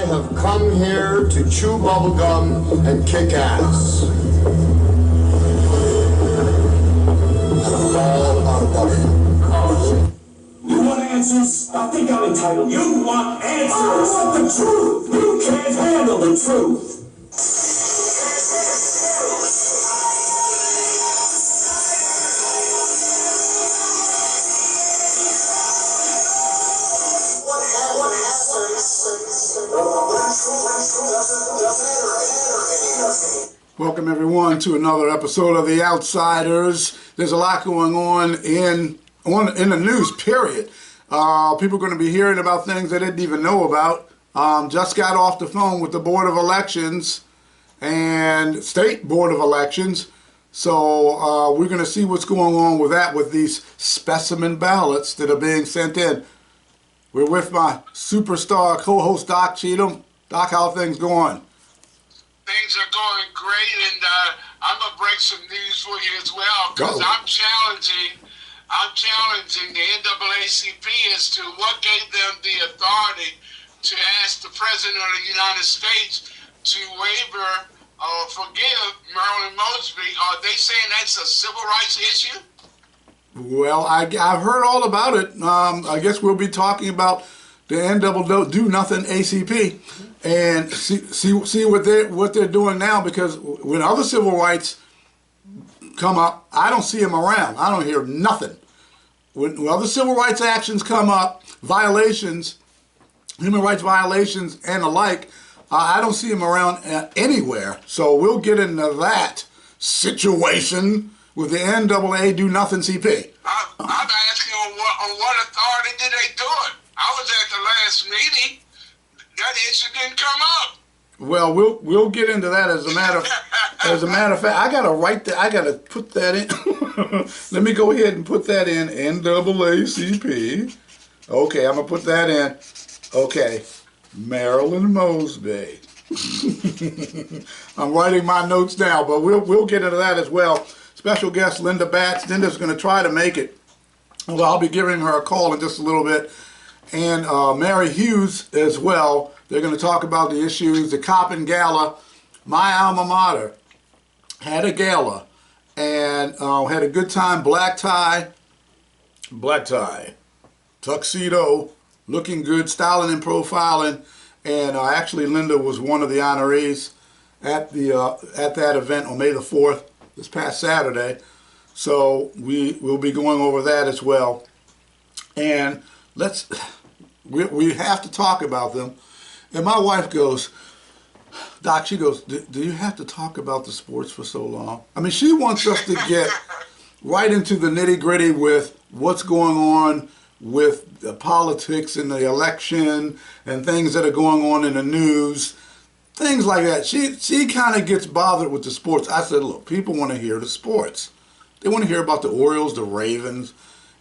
have come here to chew bubblegum and kick ass. And fall out of bubblegum. You want answers? I think I'm entitled. You want answers? I want the truth. You can't handle the truth. Welcome everyone to another episode of The Outsiders. There's a lot going on in the news, period. People are going to be hearing about things they didn't even know about. Just got off the phone with the Board of Elections and State Board of Elections. So we're going to see what's going on with that, with these specimen ballots that are being sent in. We're with my superstar co-host Doc Cheatham. Doc, how are things going? Things are going great, and I'm gonna break some news for you as well, because I'm challenging the NAACP as to what gave them the authority to ask the President of the United States to waiver or forgive Marilyn Mosby. Are they saying that's a civil rights issue? Well, I've heard all about it. I guess we'll be talking about the NAACP and see what they're doing now, because when other civil rights come up, I don't see them around. I don't hear nothing. When other civil rights actions come up, violations, human rights violations and the like, I don't see them around anywhere. So we'll get into that situation with the NAACP Do Nothing CP. I'm asking on what authority did they do it? I was at the last meeting. That issue didn't come up. Well, we'll get into that. As a matter of fact, I gotta put that in. Let me go ahead and put that in NAACP. Okay, I'm gonna put that in. Okay, Marilyn Mosby. I'm writing my notes now, but we'll get into that as well. Special guest Linda Batts. Linda's going to try to make it. Well, I'll be giving her a call in just a little bit. And Mary Hughes as well. They're going to talk about the issues. The Coppin Gala, my alma mater, had a gala and had a good time. Black tie, tuxedo, looking good, styling and profiling. And actually Linda was one of the honorees at that event on May the 4th. This past Saturday, so we will be going over that as well, and we have to talk about them. And my wife goes, Doc, she goes, do you have to talk about the sports for so long? I mean, she wants us to get right into the nitty gritty with what's going on with the politics and the election and things that are going on in the news. Things like that. She kind of gets bothered with the sports. I said, look, people want to hear the sports. They want to hear about the Orioles, the Ravens.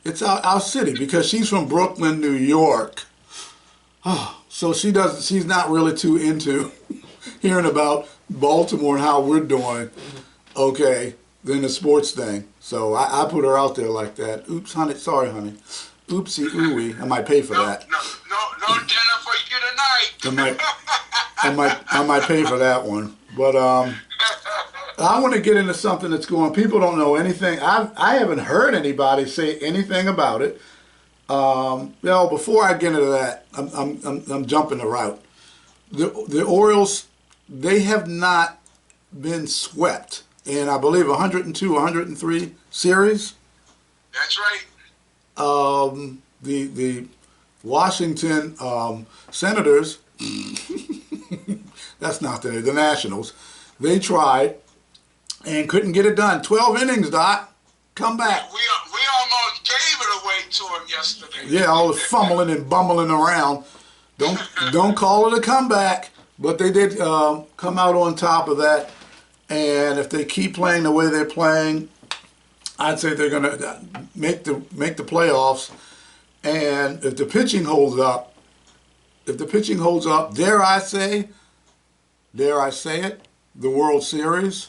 It's our city, because she's from Brooklyn, New York. So she's not really too into hearing about Baltimore and how we're doing, okay, than the sports thing. So I put her out there like that. Oops, honey. Sorry, honey. Oopsie ooey. I might pay for that. No dinner for you tonight. I might pay for that one. But I want to get into something that's going on. People don't know anything. I haven't heard anybody say anything about it. Before I get into that, I'm jumping the route. The Orioles, they have not been swept in, I believe, 102, 103 series. That's right. The Washington Senators, that's not the Nationals, they tried and couldn't get it done. 12 innings, Doc. Come back. We almost gave it away to him yesterday. Yeah, all the fumbling and bumbling around. Don't call it a comeback, but they did come out on top of that. And if they keep playing the way they're playing, I'd say they're going to make the playoffs. And if the pitching holds up, dare I say it, the World Series.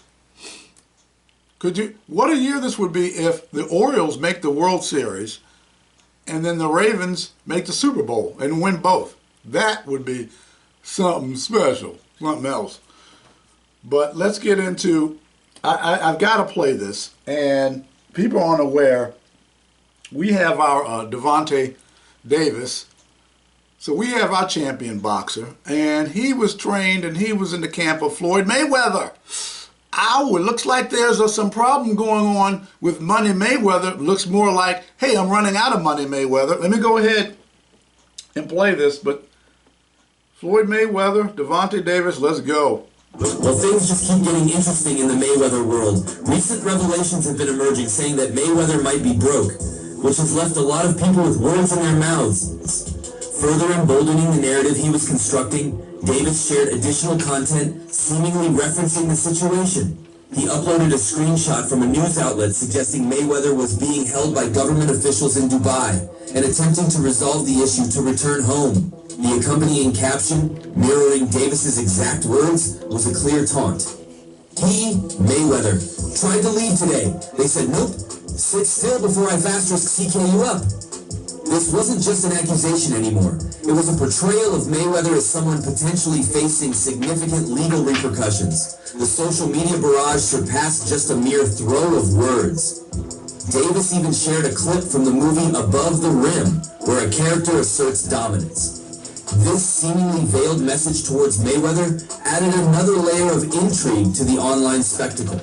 What a year this would be if the Orioles make the World Series and then the Ravens make the Super Bowl and win both. That would be something special, something else. But let's get into, I've got to play this, and people aren't aware, we have our Devontae Davis. So we have our champion boxer, and he was trained and he was in the camp of Floyd Mayweather. Ow, it looks like there's some problem going on with Money Mayweather. It looks more like, hey, I'm running out of Money Mayweather. Let me go ahead and play this, but Floyd Mayweather, Devontae Davis, let's go. Well, things just keep getting interesting in the Mayweather world. Recent revelations have been emerging saying that Mayweather might be broke, which has left a lot of people with words in their mouths. Further emboldening the narrative he was constructing, Davis shared additional content seemingly referencing the situation. He uploaded a screenshot from a news outlet suggesting Mayweather was being held by government officials in Dubai and attempting to resolve the issue to return home. The accompanying caption, mirroring Davis's exact words, was a clear taunt. He, Mayweather, tried to leave today. They said, nope, sit still before I fast risk CK you up. This wasn't just an accusation anymore. It was a portrayal of Mayweather as someone potentially facing significant legal repercussions. The social media barrage surpassed just a mere throw of words. Davis even shared a clip from the movie Above the Rim, where a character asserts dominance. This seemingly veiled message towards Mayweather added another layer of intrigue to the online spectacle.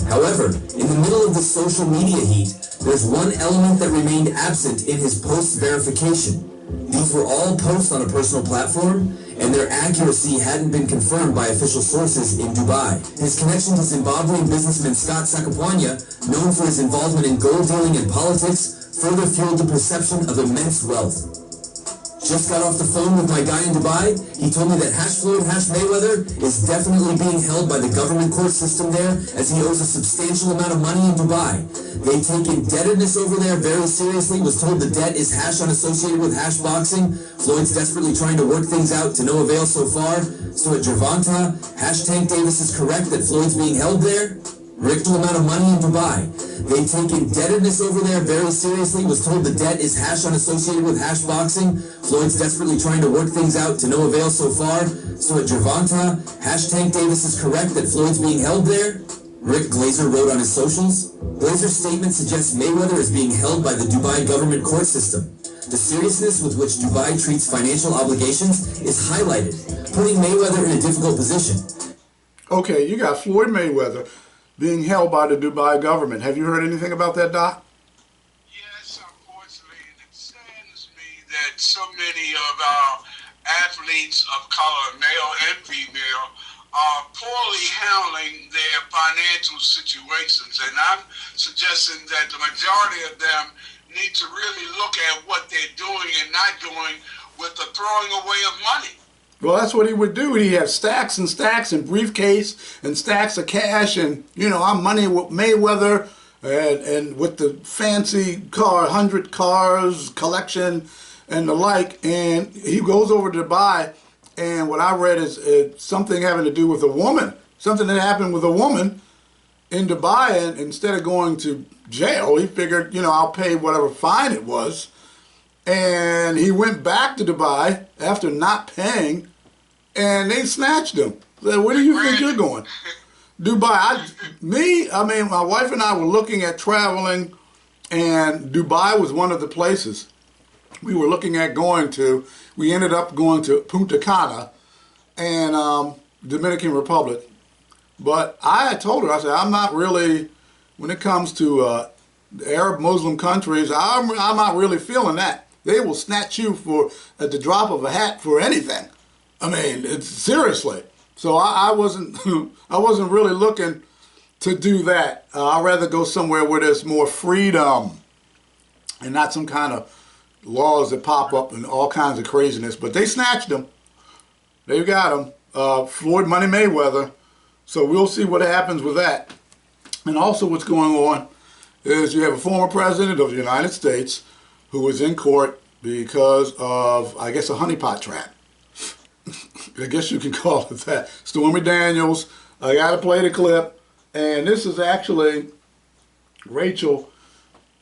However, in the middle of the social media heat, there's one element that remained absent in his post-verification. These were all posts on a personal platform, and their accuracy hadn't been confirmed by official sources in Dubai. His connection to Zimbabwean businessman Scott Sakapwanya, known for his involvement in gold dealing and politics, further fueled the perception of immense wealth. Just got off the phone with my guy in Dubai. He told me that Floyd Mayweather is definitely being held by the government court system there, as he owes a substantial amount of money in Dubai. They take indebtedness over there very seriously. Was told the debt is unassociated with boxing. Floyd's desperately trying to work things out to no avail so far. So at Gervonta, #Tank Davis is correct that Floyd's being held there. Ridiculous amount of money in Dubai. They take indebtedness over there very seriously. Was told the debt is unassociated with boxing. Floyd's desperately trying to work things out to no avail so far. So at Gervonta, #Tank Davis is correct that Floyd's being held there. Rick Glazer wrote on his socials. Glazer's statement suggests Mayweather is being held by the Dubai government court system. The seriousness with which Dubai treats financial obligations is highlighted, putting Mayweather in a difficult position. Okay, you got Floyd Mayweather being held by the Dubai government. Have you heard anything about that, Doc? Yes, unfortunately, it saddens me that so many of our athletes of color, male and female, are poorly handling their financial situations. And I'm suggesting that the majority of them need to really look at what they're doing and not doing with the throwing away of money. Well, that's what he would do. He'd have stacks and stacks and briefcase and stacks of cash and, I'm Money with Mayweather and with the fancy car, 100 cars collection and the like. And he goes over to Dubai, and what I read is something having to do with a woman. Something that happened with a woman in Dubai, and instead of going to jail, he figured, I'll pay whatever fine it was. And he went back to Dubai after not paying, and they snatched him. Said, where do you think you're going? Dubai. My wife and I were looking at traveling, and Dubai was one of the places we were looking at going to. We ended up going to Punta Cana and Dominican Republic. But I had told her, I said, I'm not really, when it comes to the Arab Muslim countries, I'm not really feeling that. They will snatch you at the drop of a hat for anything. It's seriously. So I wasn't I wasn't really looking to do that. I'd rather go somewhere where there's more freedom and not some kind of laws that pop up and all kinds of craziness. But they snatched him. They got him. Floyd Money Mayweather. So we'll see what happens with that. And also what's going on is you have a former president of the United States who was in court because of, I guess, a honeypot trap. I guess you can call it that. Stormy Daniels. I got to play the clip. And this is actually Rachel.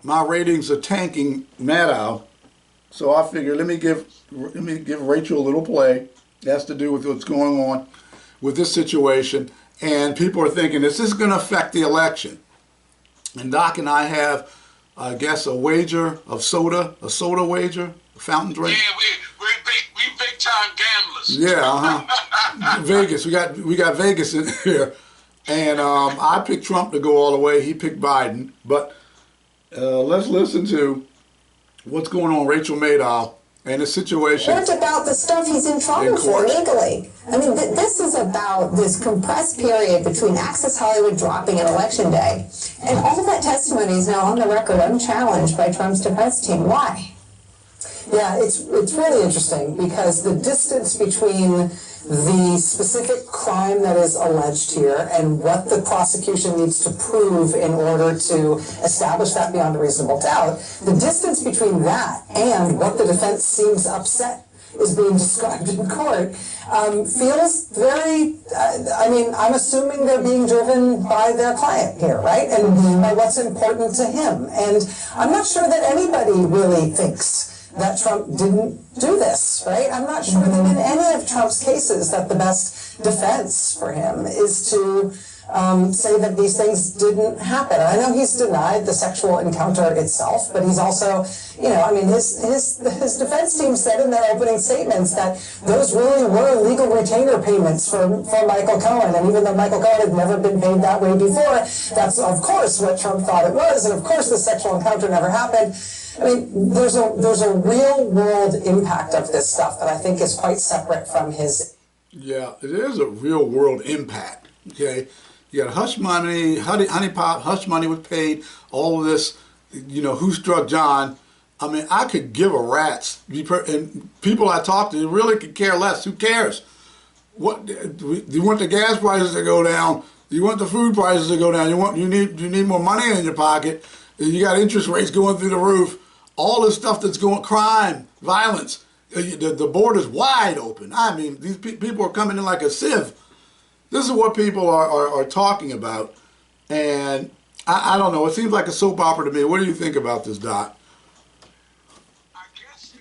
My ratings are tanking Maddow. So I figured let me give Rachel a little play. It has to do with what's going on with this situation. And people are thinking, is this going to affect the election? And Doc and I have, I guess, a wager of soda, a soda wager, a fountain drink. Yeah, we big time gamblers. Yeah, Vegas. We got Vegas in here, and I picked Trump to go all the way. He picked Biden. But let's listen to what's going on, Rachel Maddow, and the situation. What about the stuff he's in trouble for legally? I mean, this is about this compressed period between Access Hollywood dropping and Election Day. And all of that testimony is now on the record unchallenged by Trump's defense team. Why? Yeah, it's really interesting because the distance between the specific crime that is alleged here and what the prosecution needs to prove in order to establish that beyond a reasonable doubt, the distance between that and what the defense seems upset is being described in court feels very, I mean, I'm assuming they're being driven by their client here, right? And by what's important to him. And I'm not sure that anybody really thinks that Trump didn't do this, right? I'm not sure that in any of Trump's cases that the best defense for him is to say that these things didn't happen. I know he's denied the sexual encounter itself, but he's also, you know, I mean, his defense team said in their opening statements that those really were legal retainer payments for Michael Cohen, and even though Michael Cohen had never been paid that way before, that's of course what Trump thought it was, and of course the sexual encounter never happened. I mean, there's a real world impact of this stuff that I think is quite separate from his. Yeah, it is a real world impact. Okay, you got hush money, honeypot, hush money was paid. All of this, you know, who struck John? I mean, I could give a rat's. And people I talk to really could care less. Who cares? What do you want the gas prices to go down? Do you want the food prices to go down? You need more money in your pocket. You got interest rates going through the roof. All this stuff that's going, crime, violence, the border's wide open. I mean, these people are coming in like a sieve. This is what people are talking about. And I don't know, it seems like a soap opera to me. What do you think about this, Doc? I guess the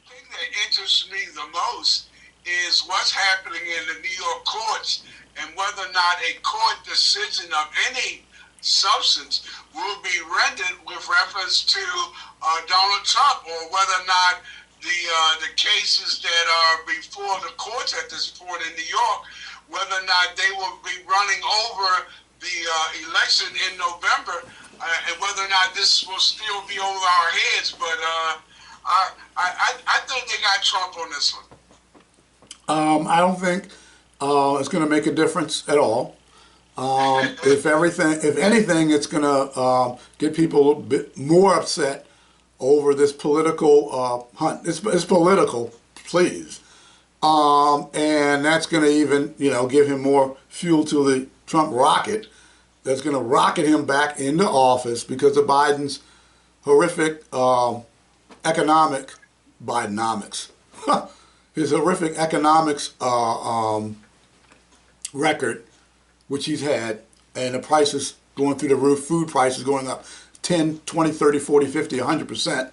thing that interests me the most is what's happening in the New York courts and whether or not a court decision of any substance will be rendered with reference to Donald Trump, or whether or not the cases that are before the courts at this point in New York, whether or not they will be running over the election in November, and whether or not this will still be over our heads. But I think they got Trump on this one. I don't think it's going to make a difference at all. If anything, it's going to get people a bit more upset over this political hunt. It's political, please, and that's going to even, you know, give him more fuel to the Trump rocket. That's going to rocket him back into office because of Biden's horrific Bidenomics, his horrific economics record, which he's had, and the prices going through the roof, food prices going up 10, 20, 30, 40, 50, 100%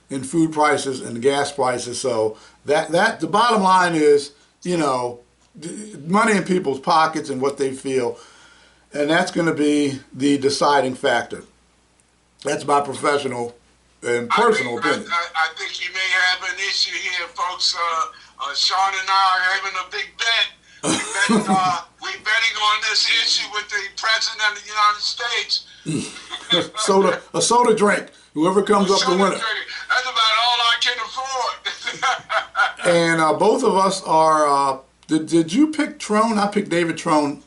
in food prices and gas prices. So that the bottom line is, you know, money in people's pockets and what they feel, and that's going to be the deciding factor. That's my professional and personal opinion. I think you may have an issue here, folks. Sean and I are having a big bet. We're betting on this issue with the President of the United States. A soda drink. Whoever comes up the winner. That's about all I can afford. And both of us are. Did you pick Trone? I picked David Trone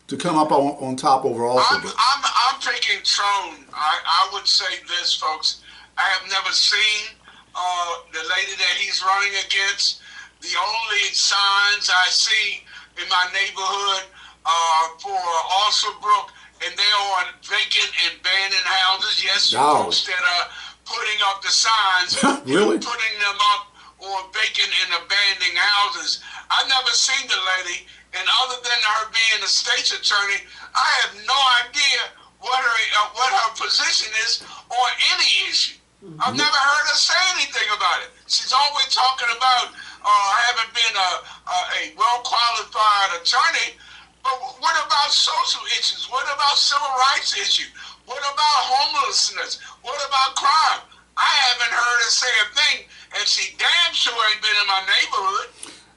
to come up on top over Alsobrook. I'm picking Trone. I would say this, folks. I have never seen the lady that he's running against. The only signs I see in my neighborhood for Alsobrook, and they're on vacant and abandoned houses. Yes, folks that are putting up the signs, really putting them up on vacant and abandoned houses. I've never seen the lady, and other than her being a state's attorney, I have no idea what her position is on any issue. I've never heard her say anything about it. She's always talking about haven't been a well-qualified attorney. But what about social issues? What about civil rights issues? What about homelessness? What about crime? I haven't heard her say a thing, and she damn sure ain't been in my neighborhood.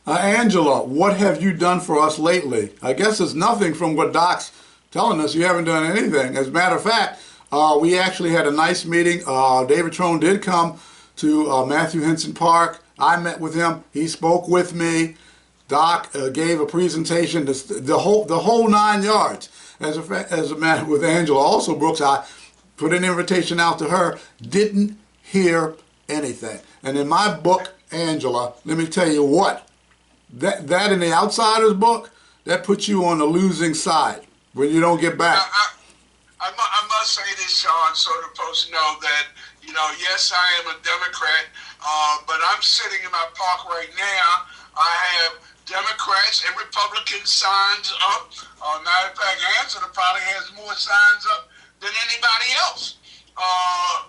Angela, what have you done for us lately? I guess it's nothing from what Doc's telling us. You haven't done anything. As a matter of fact, we actually had a nice meeting. David Trone did come to Matthew Henson Park. I met with him. He spoke with me. Doc gave a presentation, the whole 9 yards. As a matter with Angela Alsobrook, I put an invitation out to her. Didn't hear anything. And in my book, Angela, let me tell you what. That in the Outsiders book, that puts you on the losing side when you don't get back. I must say this, Sean, so the folks know that, yes, I am a Democrat, but I'm sitting in my park right now. I have Democrats and Republican signs up. Matter of fact, Henson probably has more signs up than anybody else.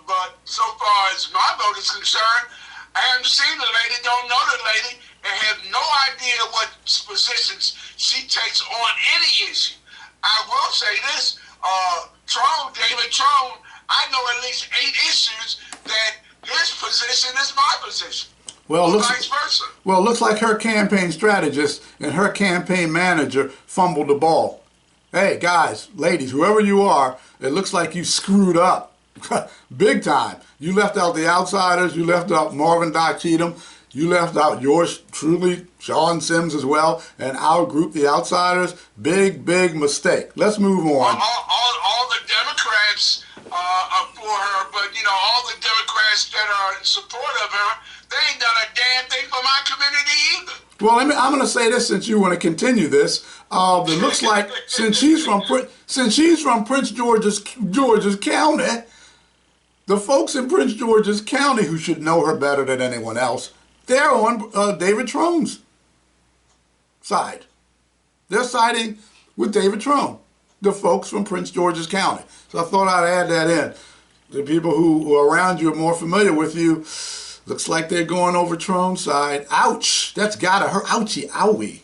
But so far as my vote is concerned, I haven't seen the lady, don't know the lady, and have no idea what positions she takes on any issue. I will say this, David Trone, I know at least 8 issues that his position is my position. Well, vice versa. Well, it looks like her campaign strategist and her campaign manager fumbled the ball. Hey, guys, ladies, whoever you are, it looks like you screwed up. Big time. You left out the Outsiders. You left out Marvin Doc Cheatham. You left out yours truly, Sean Sims as well, and our group, the Outsiders. Big, big mistake. Let's move on. All the Democrats are for her, but, all the Democrats that are in support of her, they ain't done a damn thing for my community either. Well, I'm going to say this since you want to continue this. It looks like since she's from Prince George's County, the folks in Prince George's County who should know her better than anyone else, they're on David Trone's side. They're siding with David Trone, the folks from Prince George's County. So I thought I'd add that in. The people who are around you are more familiar with you. Looks like they're going over Trone's side. Ouch! That's gotta hurt. Ouchie, owie.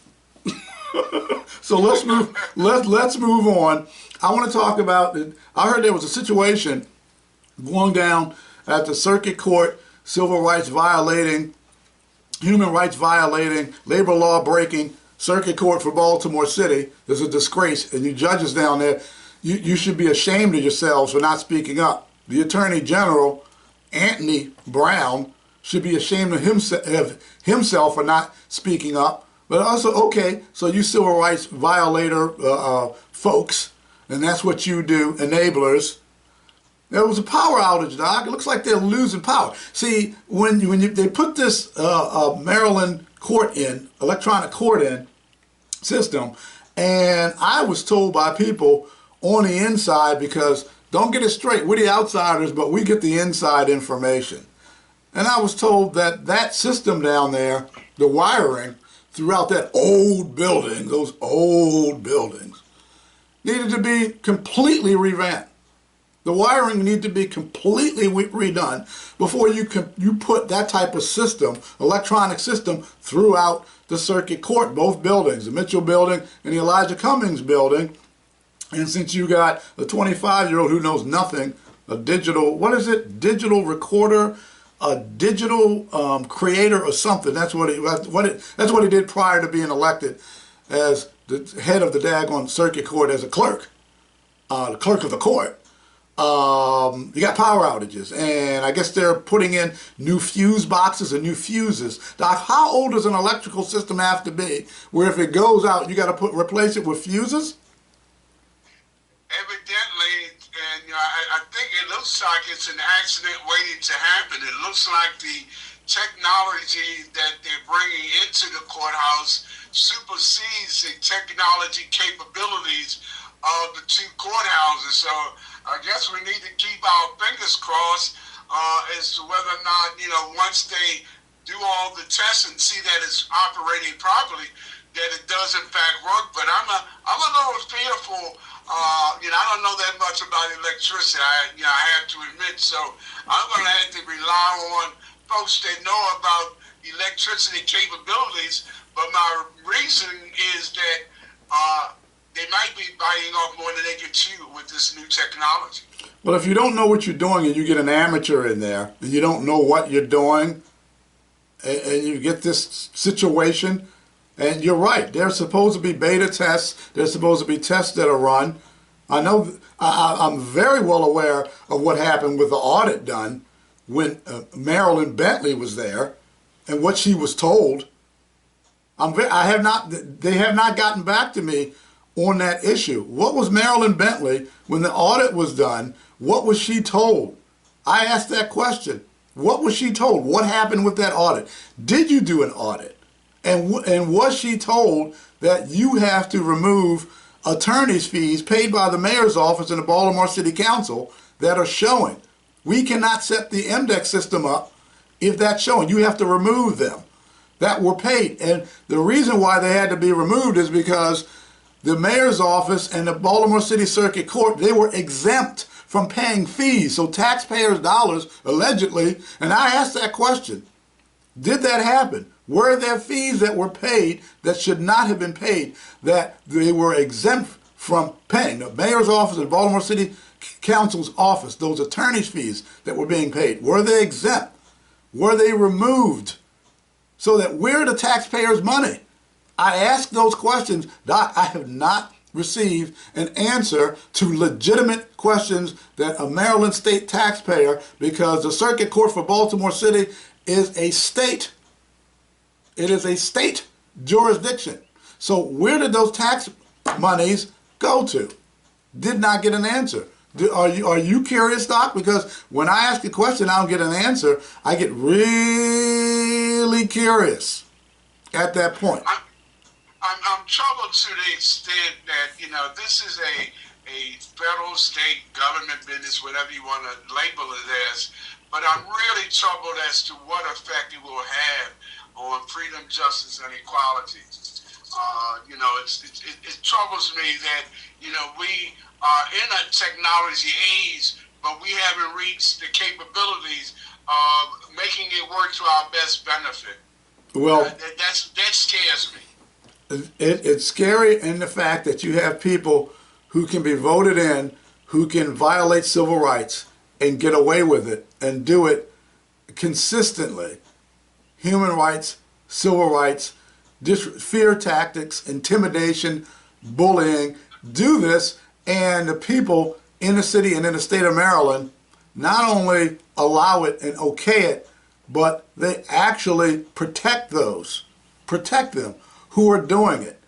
So let's move on. I want to talk about. I heard there was a situation going down at the circuit court, civil rights violating, human rights violating, labor law breaking circuit court for Baltimore City. There's a disgrace, and you judges down there, you should be ashamed of yourselves for not speaking up. The Attorney General, Anthony Brown, should be ashamed of himself for not speaking up. But also, okay, so you civil rights violator folks, and that's what you do, enablers. There was a power outage, Doc. It looks like they're losing power. See, when they put this Maryland court in, electronic court in system, and I was told by people on the inside, because don't get it straight, we're the outsiders, but we get the inside information. And I was told that that system down there, the wiring throughout that old building, those old buildings, needed to be completely revamped. The wiring needed to be completely redone before you put that type of system, electronic system, throughout the circuit court, both buildings, the Mitchell building and the Elijah Cummings building. And since you got a 25-year-old who knows nothing, a digital, what is it, digital recorder, a digital creator or something, that's what he did prior to being elected as the head of the daggone circuit court as a clerk, the clerk of the court. You got power outages, and I guess they're putting in new fuse boxes and new fuses. Doc, how old does an electrical system have to be where if it goes out, you got to replace it with fuses? Evidently, and I think it looks like it's an accident waiting to happen. It looks like the technology that they're bringing into the courthouse supersedes the technology capabilities of the 2 courthouses. So I guess we need to keep our fingers crossed as to whether or not, once they do all the tests and see that it's operating properly, that it does in fact work. But I'm a little fearful. I don't know that much about electricity. I have to admit. So I'm going to have to rely on folks that know about electricity capabilities, but my reasoning is that they might be biting off more than they can chew with this new technology. Well, if you don't know what you're doing and you get an amateur in there and you don't know what you're doing and you get this situation, and you're right, there's supposed to be beta tests, there's supposed to be tests that are run. I know, I'm very well aware of what happened with the audit done when Marilyn Bentley was there and what she was told. They have not gotten back to me on that issue. What was Marilyn Bentley, when the audit was done, what was she told? I asked that question. What was she told? What happened with that audit? Did you do an audit? And was she told that you have to remove attorney's fees paid by the mayor's office and the Baltimore City Council that are showing? We cannot set the MDEC system up if that's showing. You have to remove them that were paid. And the reason why they had to be removed is because the mayor's office and the Baltimore City Circuit Court, they were exempt from paying fees. So taxpayers' dollars, allegedly, and I asked that question, did that happen? Were there fees that were paid that should not have been paid, that they were exempt from paying? The mayor's office and Baltimore City Council's office, those attorney's fees that were being paid, were they exempt? Were they removed? So that where are the taxpayers' money? I asked those questions. Doc, I have not received an answer to legitimate questions that a Maryland state taxpayer, because the Circuit Court for Baltimore City is a state. It is a state jurisdiction. So where did those tax monies go to? Did not get an answer. Are you curious, Doc? Because when I ask a question, I don't get an answer. I get really curious at that point. I'm troubled to the extent that, this is a federal, state, government business, whatever you want to label it as, but I'm really troubled as to what effect it will have on freedom, justice, and equality. It troubles me that, we are in a technology age, but we haven't reached the capabilities of making it work to our best benefit. Well, that scares me. It's scary in the fact that you have people who can be voted in, who can violate civil rights and get away with it and do it consistently. Human rights, civil rights, fear tactics, intimidation, bullying, do this, and the people in the city and in the state of Maryland not only allow it and okay it, but they actually protect them who are doing it.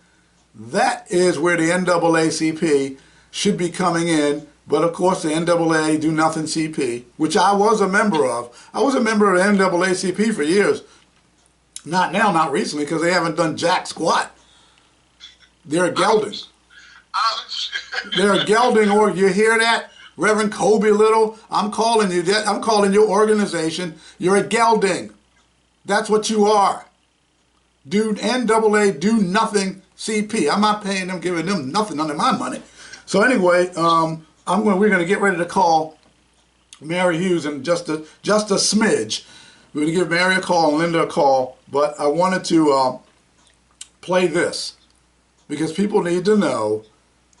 That is where the NAACP should be coming in, but of course the NAA do nothing CP, which I was a member of. I was a member of the NAACP for years. Not now, not recently, because they haven't done jack squat. They're gelding. They're a gelding org. You hear that, Reverend Kobe Little? I'm calling you that. I'm calling your organization. You're a gelding. That's what you are. Dude, NAA do nothing CP. I'm not paying them, giving them nothing under my money. So anyway, we're going to get ready to call Mary Hughes in just a smidge. We're going to give Mary a call and Linda a call, but I wanted to play this because people need to know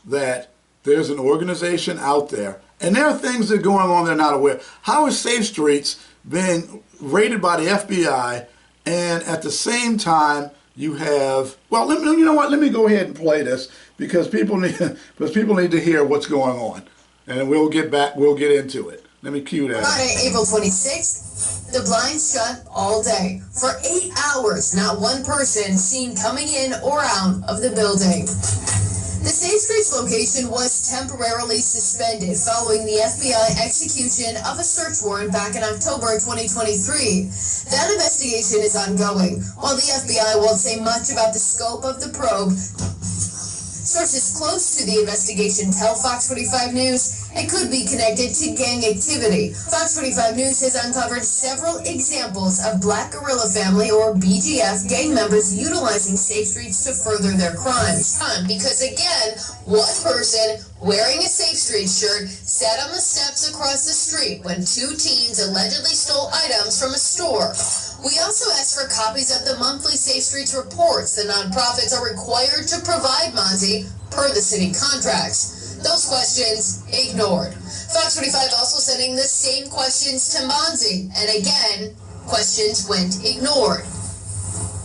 that there's an organization out there, and there are things that are going on they're not aware. How is Safe Streets being raided by the FBI, and at the same time you have, well, you know what? Let me go ahead and play this because people need to hear what's going on, and we'll get into it. Let me cue that. Friday, April 26th, the blinds shut all day. For 8 hours, not one person seen coming in or out of the building. The Safe Streets location was temporarily suspended following the FBI execution of a search warrant back in October 2023. That investigation is ongoing. While the FBI won't say much about the scope of the probe, Sources close to the investigation tell Fox 45 News it could be connected to gang activity. Fox 45 News has uncovered several examples of Black Guerrilla Family, or BGF, gang members utilizing safe streets to further their crimes. Because again, one person wearing a Safe Street shirt sat on the steps across the street when two teens allegedly stole items from a store. We also asked for copies of the monthly Safe Streets reports the nonprofits are required to provide Mozzie per the city contracts. Those questions ignored. Fox 45 also sending the same questions to Mozzie, and again, questions went ignored.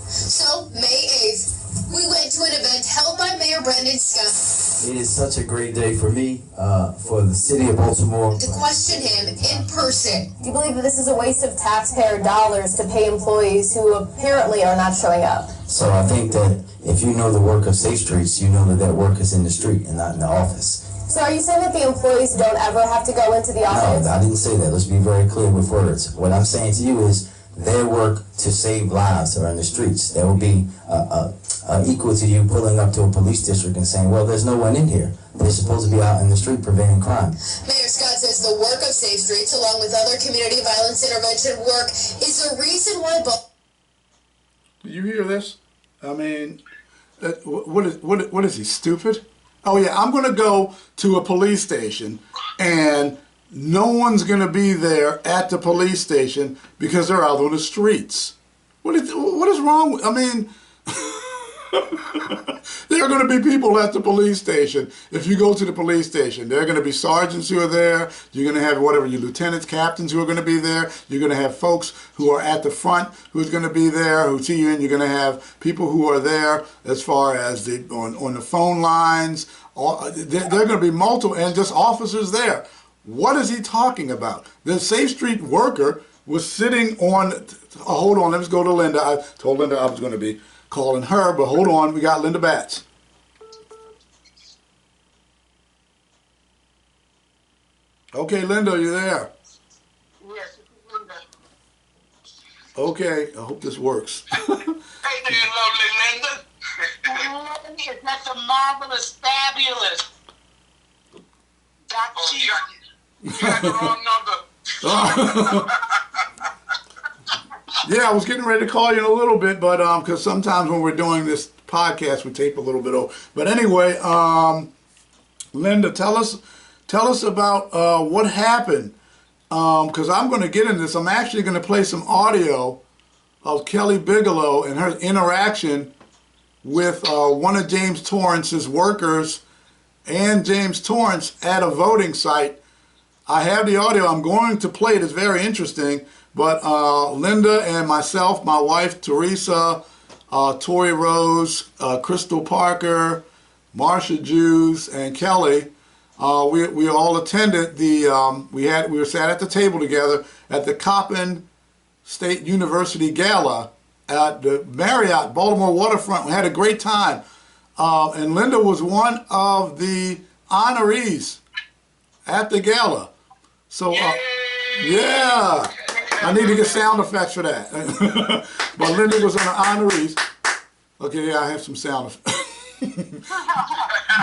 So, May 8th, we went to an event held by Mayor Brandon Scott. It is such a great day for me, for the city of Baltimore. To question him in person. Do you believe that this is a waste of taxpayer dollars to pay employees who apparently are not showing up? So I think that if you know the work of Safe Streets, you know that that work is in the street and not in the office. So are you saying that the employees don't ever have to go into the office? No, I didn't say that. Let's be very clear with words. What I'm saying to you is their work to save lives are in the streets. That will be equal to you pulling up to a police district and saying, well, there's no one in here. They're supposed to be out in the street preventing crime. Mayor Scott says the work of Safe Streets, along with other community violence intervention work, is the reason why... Do you hear this? I mean, what is he, stupid? Oh yeah, I'm going to go to a police station and no one's going to be there at the police station because they're out on the streets. What is wrong with, I mean, there are going to be people at the police station. If you go to the police station, there are going to be sergeants who are there. You're going to have whatever, your lieutenants, captains who are going to be there. You're going to have folks who are at the front who's going to be there, who see you in. You're going to have people who are there as far as on the phone lines. There are going to be multiple, and just officers there. What is he talking about? The Safe Street worker was sitting on, hold on, let's go to Linda. I told Linda I was going to be calling her, but hold on, we got Linda Batts. Okay, Linda, are you there? Yes, Linda. Okay, I hope this works. Hey there, lovely Linda. Is that the marvelous, fabulous Doc Cheer? You got the wrong number. Yeah, I was getting ready to call you in a little bit, but because sometimes when we're doing this podcast, we tape a little bit over. But anyway, Linda, tell us about what happened, because I'm going to get into this. I'm actually going to play some audio of Kelly Bigelow and her interaction with one of James Torrance's workers and James Torrence at a voting site. I have the audio. I'm going to play it. It's very interesting. But Linda and myself, my wife Teresa, Tori Rose, Crystal Parker, Marsha Jews, and Kelly, we all attended the. We were sat at the table together at the Coppin State University Gala at the Marriott Baltimore waterfront. We had a great time, and Linda was one of the honorees at the gala. So yeah. I need to get sound effects for that. But Linda was on the honorees. Okay, yeah, I have some sound effects.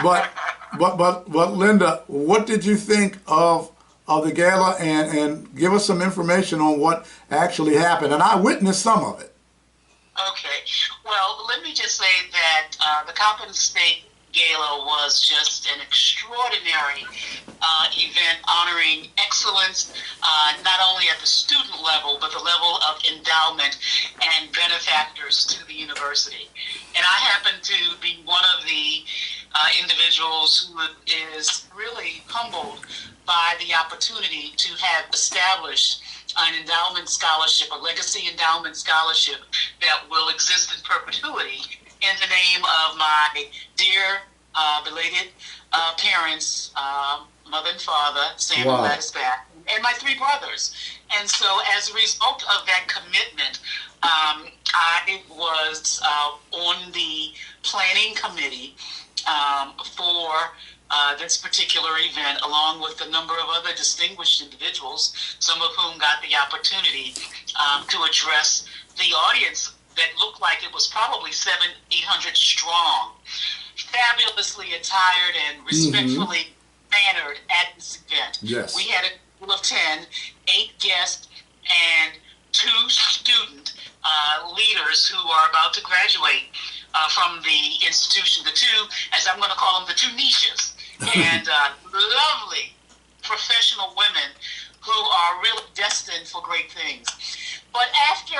but Linda, what did you think of the gala, and give us some information on what actually happened? And I witnessed some of it. Okay. Well, let me just say that the Coppin State Gala was just an extraordinary event honoring excellence, not only at the student level, but the level of endowment and benefactors to the university. And I happen to be one of the individuals who is really humbled by the opportunity to have established an endowment scholarship, a legacy endowment scholarship that will exist in perpetuity in the name of my dear belated parents, mother and father, Sam and Gladys Bath, and my three brothers. And so as a result of that commitment, I was on the planning committee for this particular event, along with a number of other distinguished individuals, some of whom got the opportunity to address the audience that looked like it was probably 700-800 strong. fabulously attired and respectfully mannered at this event. Yes. We had a total of 10, 8 guests, and 2 student leaders who are about to graduate from the institution. The 2, as I'm going to call them, the 2 niches, and lovely professional women who are really destined for great things. But after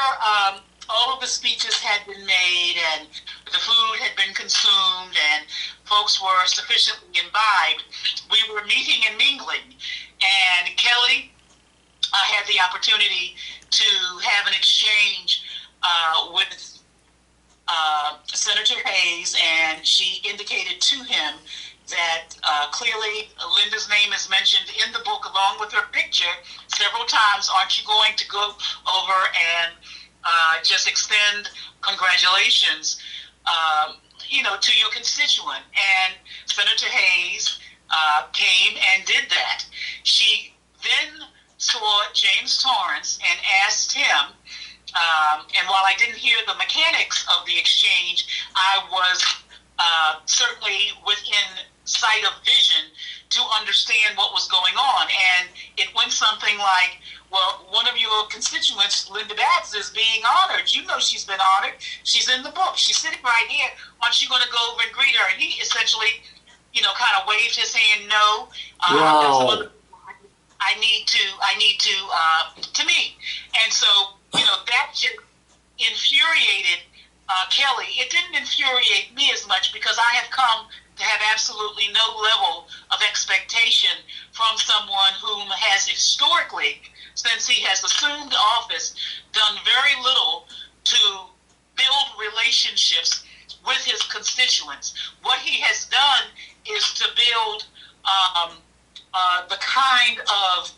all of the speeches had been made and the food had been consumed and folks were sufficiently imbibed, we were meeting and mingling. And Kelly, I had the opportunity to have an exchange with Senator Hayes, and she indicated to him that clearly Linda's name is mentioned in the book along with her picture several times. Aren't you going to go over and just extend congratulations, to your constituent? And Senator Hayes came and did that. She then saw James Torrence and asked him, and while I didn't hear the mechanics of the exchange, I was certainly within sight of vision to understand what was going on. And it went something like, well, one of your constituents, Linda Batts, is being honored. You know she's been honored. She's in the book. She's sitting right here. Aren't you going to go over and greet her? And he essentially, kind of waved his hand, no. Wow. I need to meet. And so, that just infuriated Kelly. It didn't infuriate me as much because I have come to have absolutely no level of expectation from someone whom has historically, since he has assumed office, done very little to build relationships with his constituents. What he has done is to build the kind of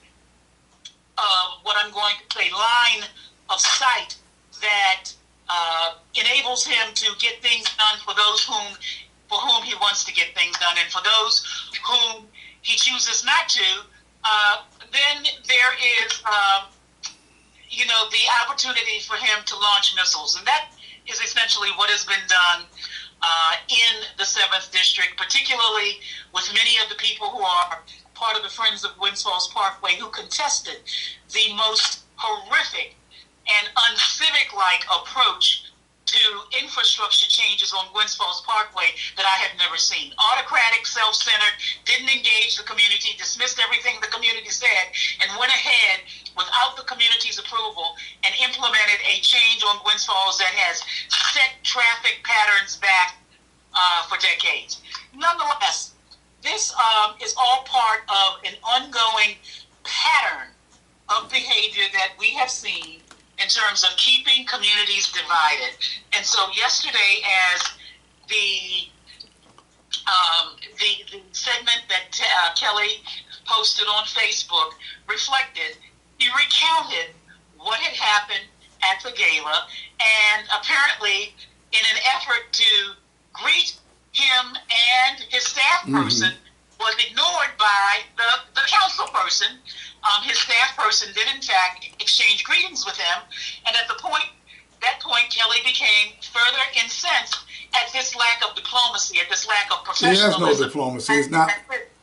what I'm going to say line of sight that enables him to get things done for those for whom he wants to get things done, and for those whom he chooses not to, then there is the opportunity for him to launch missiles. And that is essentially what has been done in the 7th District, particularly with many of the people who are part of the Friends of Gwynns Falls Parkway who contested the most horrific and uncivic-like approach to infrastructure changes on Gwynns Falls Parkway that I have never seen. Autocratic, self-centered, didn't engage the community, dismissed everything the community said, and went ahead without the community's approval and implemented a change on Gwynns Falls that has set traffic patterns back for decades. Nonetheless, this is all part of an ongoing pattern of behavior that we have seen in terms of keeping communities divided. And so yesterday, as the segment that Kelly posted on Facebook reflected, he recounted what had happened at the gala, and apparently in an effort to greet him and his staff person was ignored by the council person. His staff person did, in fact, exchange greetings with him. And at that point, Kelly became further incensed at this lack of diplomacy, at this lack of professionalism. He has no diplomacy.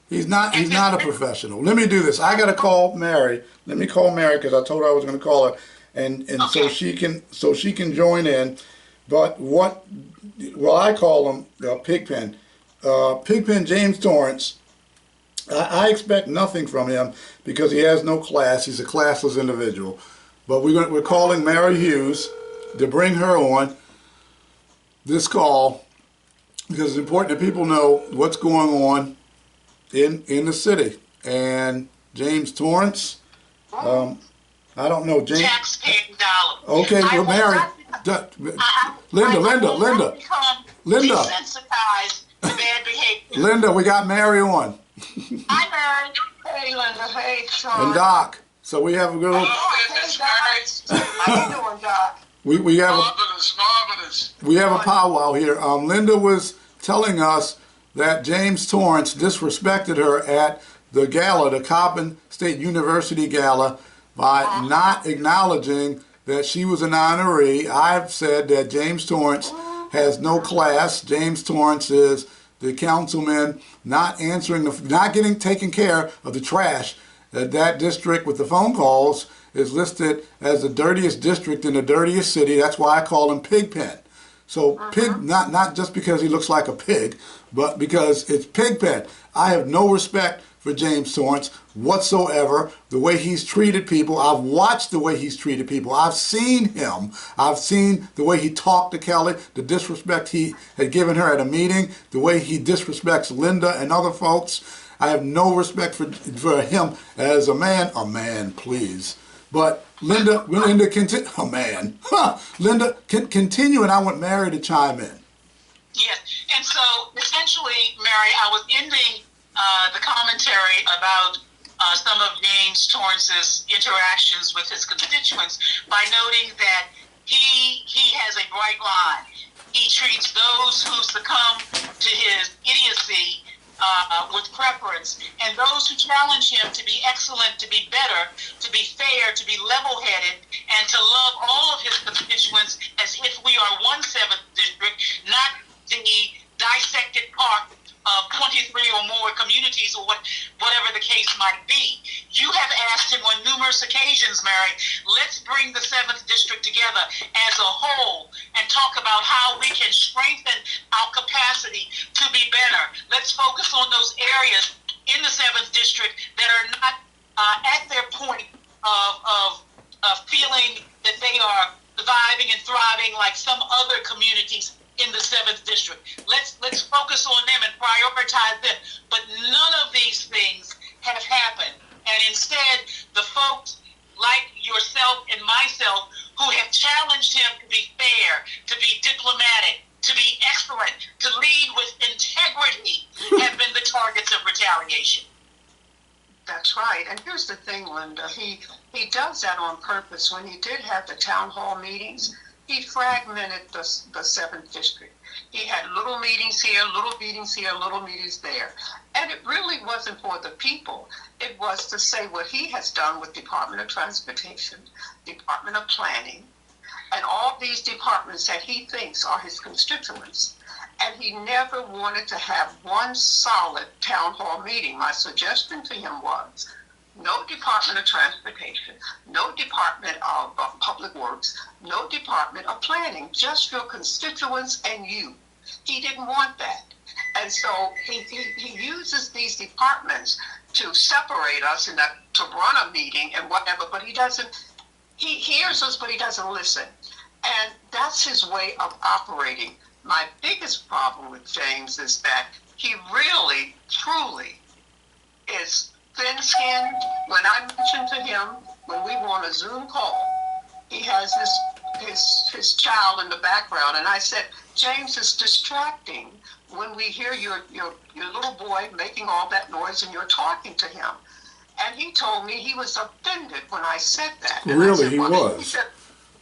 He's not a professional. Let me do this. I got to call Mary. Let me call Mary because I told her I was going to call her, and okay. so she can join in. But I call him Pigpen. Pigpen James Torrence. I expect nothing from him because he has no class. He's a classless individual. But we're calling Mary Hughes to bring her on this call because it's important that people know what's going on in the city. And James Torrence, I don't know, James. Taxpaying dollars. Okay, well, Mary, Linda. Desensitized to bad behavior. Linda, we got Mary on. Hi, Mary. Hey, Linda. Hey, Trone. And Doc. So we have a good. How you doing, Doc? We have marvelous. We have a powwow here. Linda was telling us that James Torrence disrespected her at the gala, the Coppin State University gala, by not acknowledging that she was an honoree. I've said that James Torrence has no class. James Torrence is the councilmen not answering, not taking care of the trash. That district with the phone calls is listed as the dirtiest district in the dirtiest city. That's why I call him Pigpen. So pig, not just because he looks like a pig, but because it's Pigpen. I have no respect for James Torrence whatsoever. The way he's treated people, I've watched the way he's treated people. I've seen him. I've seen the way he talked to Kelly, the disrespect he had given her at a meeting, the way he disrespects Linda and other folks. I have no respect for him as a man. A man, please. But Linda, continue. Oh man, Linda, continue, and I want Mary to chime in. Yes, and so essentially, Mary, I was ending the commentary about some of James Torrance's interactions with his constituents by noting that he has a bright line. He treats those who succumb to his idiocy with preference, and those who challenge him to be excellent, to be better, to be fair, to be level-headed, and to love all of his constituents as if we are 1/7th district, not the dissected part of 23 or more communities, or whatever the case might be. You have asked him on numerous occasions, Mary, let's bring the 7th district together as a whole and talk about how we can strengthen our capacity to be better. Let's focus on those areas in the 7th district that are not at their point of feeling that they are surviving and thriving like some other communities in the 7th district. Let's focus on them and prioritize them. But none of these things have happened. And instead, the folks like yourself and myself who have challenged him to be fair, to be diplomatic, to be excellent, to lead with integrity have been the targets of retaliation. That's right. And here's the thing, Linda. He does that on purpose. When he did have the town hall meetings, he fragmented the 7th district. He had little meetings here, little meetings here, little meetings there. And it really wasn't for the people. It was to say what he has done with Department of Transportation, Department of Planning, and all these departments that he thinks are his constituents. And he never wanted to have one solid town hall meeting. My suggestion to him was, no Department of Transportation, no Department of Public Works, no Department of Planning, just your constituents and you. He didn't want that. And so he uses these departments to separate us and to run a meeting and whatever, but he hears us, but he doesn't listen. And that's his way of operating. My biggest problem with James is that he really, truly is thin-skinned. When I mentioned to him, when we were on a Zoom call, he has his child in the background, and I said, James, it's distracting when we hear your little boy making all that noise and you're talking to him. And he told me he was offended when I said that. And really, I said, he was? He said,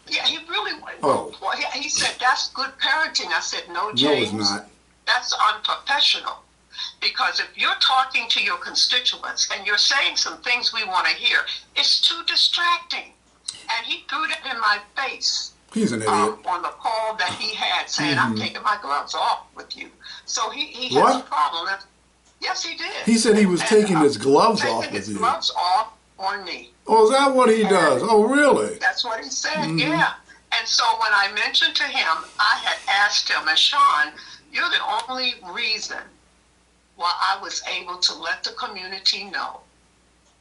yeah, he really was. Oh. Well, he said, that's good parenting. I said, no, James. No, it's not. That's unprofessional. Because if you're talking to your constituents and you're saying some things we want to hear, it's too distracting. And he threw that in my face. He's an idiot. On the call that he had, saying, I'm taking my gloves off with you. So he What? has a problem. Yes, he did. He said he was taking his gloves off with his you. Gloves off on me. Oh, is that what he does? Oh, really? That's what he said, yeah. And so when I mentioned to him, I had asked him, and Sean, you're the only reason why I was able to let the community know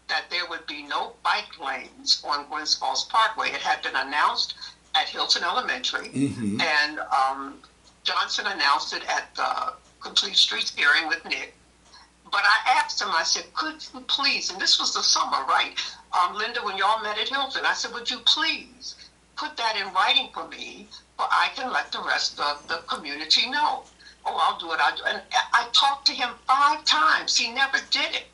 that there would be no bike lanes on Gwynns Falls Parkway. It had been announced at Hilton Elementary, and Johnson announced it at the Complete Streets hearing with Nick. But I asked him, I said, could you please, and this was the summer, right? Linda, when y'all met at Hilton, I said, would you please put that in writing for me so I can let the rest of the community know? Oh, I'll do it. And I talked to him 5 times. He never did it.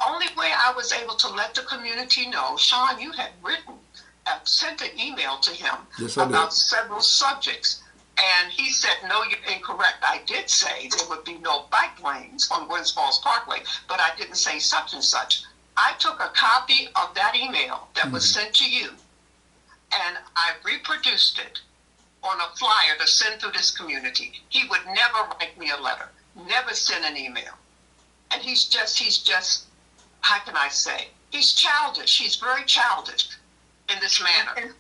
Only way I was able to let the community know, Sean, you had sent an email to him about several subjects. And he said, no, you're incorrect. I did say there would be no bike lanes on Gwynns Falls Parkway, but I didn't say such and such. I took a copy of that email that was sent to you, and I reproduced it on a flyer to send through this community. He would never write me a letter. never sent an email. And he's just, how can I say? He's childish. He's very childish in this manner.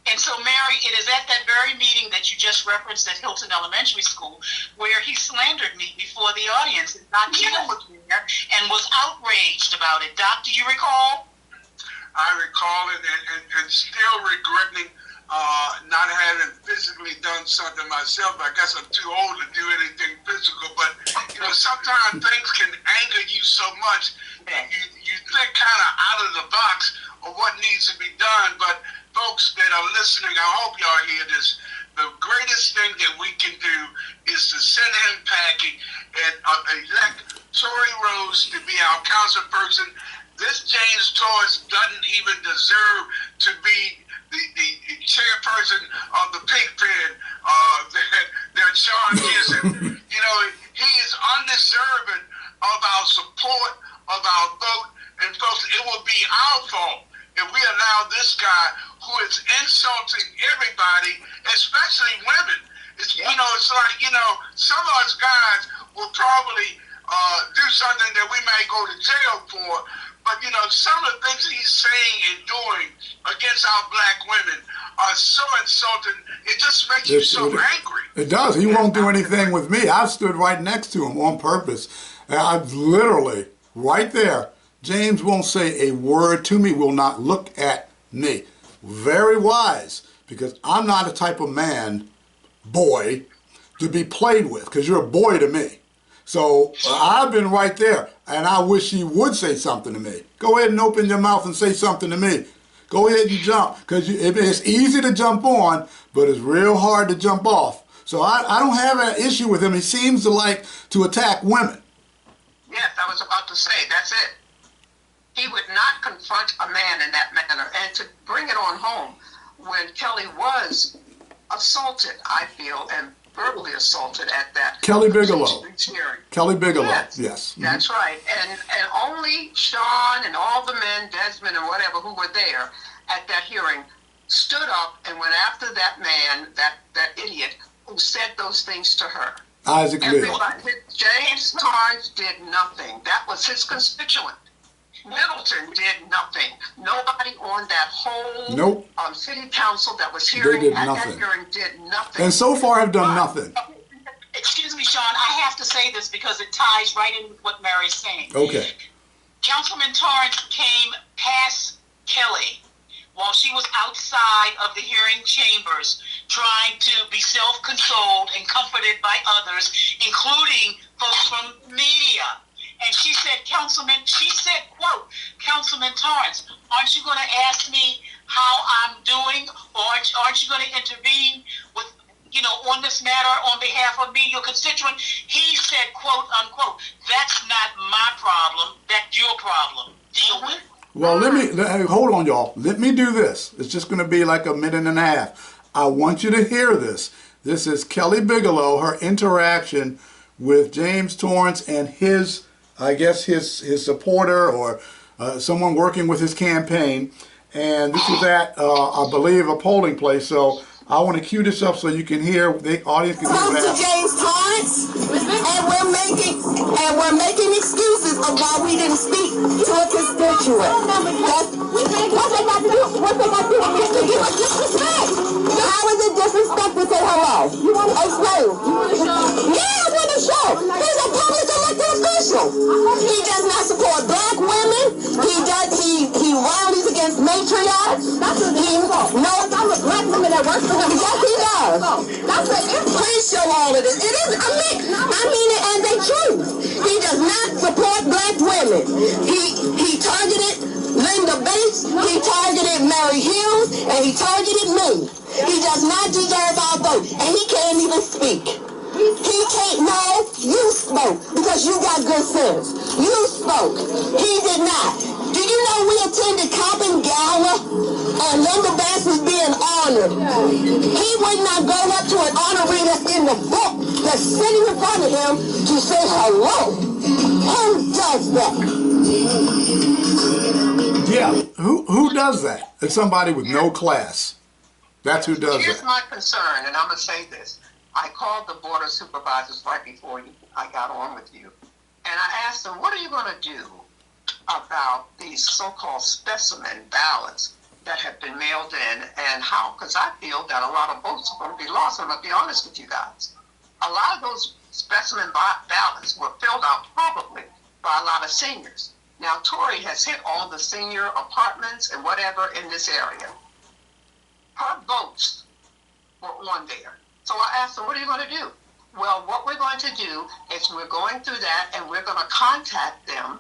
And so, Mary, it is at that very meeting that you just referenced at Hilton Elementary School where he slandered me before the audience. And Doc Kim was there and was outraged about it. Doc, do you recall? I recall it and still regretting not having physically done something myself. I guess I'm too old to do anything physical, but you know, sometimes things can anger you so much. You think kind of out of the box of what needs to be done. But folks that are listening, I hope y'all hear this. The greatest thing that we can do is to send him packing and elect Tory Rose to be our council person. This James Torrence doesn't even deserve to be the chairperson of the Pigpen that Sean gives him. You know, he is undeserving of our support, of our vote. And folks, it will be our fault if we allow this guy who is insulting everybody, especially women. You know, it's like, you know, some of us guys will probably do something that we may go to jail for. But, you know, some of the things he's saying and doing against our black women are so insulting. It just makes you so angry. It does. He won't do anything with me. I've stood right next to him on purpose. And I've literally, right there, James won't say a word to me, will not look at me. Very wise, because I'm not a type of man, boy, to be played with, because you're a boy to me. So I've been right there, and I wish he would say something to me. Go ahead and open your mouth and say something to me. Go ahead and jump, because it's easy to jump on, but it's real hard to jump off. So I don't have an issue with him. He seems to like to attack women. Yes, I was about to say, that's it. He would not confront a man in that manner. And to bring it on home, when Kelly was assaulted, I feel, and verbally assaulted at that Kelly Bigelow. Hearing. Kelly Bigelow, yes. Yes. That's right. And only Sean and all the men, Desmond and whatever, who were there at that hearing, stood up and went after that man, that idiot, who said those things to her. Isaac Bill. James Torrence did nothing. That was his constituent. Middleton did nothing. Nobody on that whole city council that was hearing that hearing did nothing. And so far have done nothing. Excuse me, Sean, I have to say this because it ties right in with what Mary's saying. Okay. Councilman Torrence came past Kelly while she was outside of the hearing chambers trying to be self-consoled and comforted by others, including folks from media. And she said, quote, Councilman Torrence, aren't you going to ask me how I'm doing? Or aren't you going to intervene with, you know, on this matter on behalf of me, your constituent? He said, quote, unquote, that's not my problem. That's your problem. Deal with it. Well, hold on, y'all. Let me do this. It's just going to be like a minute and a half. I want you to hear this. This is Kelly Bigelow, her interaction with James Torrence and his, I guess, his supporter or someone working with his campaign. And this was at, I believe, a polling place. So I want to cue this up so you can hear, the audience can hear that. James Torrence, and we're making excuses of why we didn't speak to a constituent. What they got to do with Mr. Give us disrespect? How is it disrespect to say hello? Explain. Yeah, I want to show. He's a public elected official. He does not support black women. He rallies against matriarchs. I'm a black woman that works for him. Yes, he does. Please show all of this. It is. I mean it as a truth. He does not support black women. He targeted Linda Bates. He targeted Mary Hughes, and he targeted me. He does not deserve our vote, and he can't even speak. He can't. No, you spoke because you got good sense. You spoke. He did not. Do you know we attended Coppin Gala and Linda Bass was being honored? He would not go up to an honoree that's in the book that's sitting in front of him to say hello. Who does that? Yeah, who does that? It's somebody with no class. That's who does Here's that. my concern, and I'm going to say this. I called the Board of Supervisors right before I got on with you, and I asked them, what are you going to do about these so-called specimen ballots that have been mailed in, and how, because I feel that a lot of votes are going to be lost. I'm going to be honest with you guys. A lot of those specimen ballots were filled out probably by a lot of seniors. Now, Tory has hit all the senior apartments and whatever in this area. Her votes were on there. So I asked them, what are you going to do? Well, what we're going to do is we're going through that, and we're going to contact them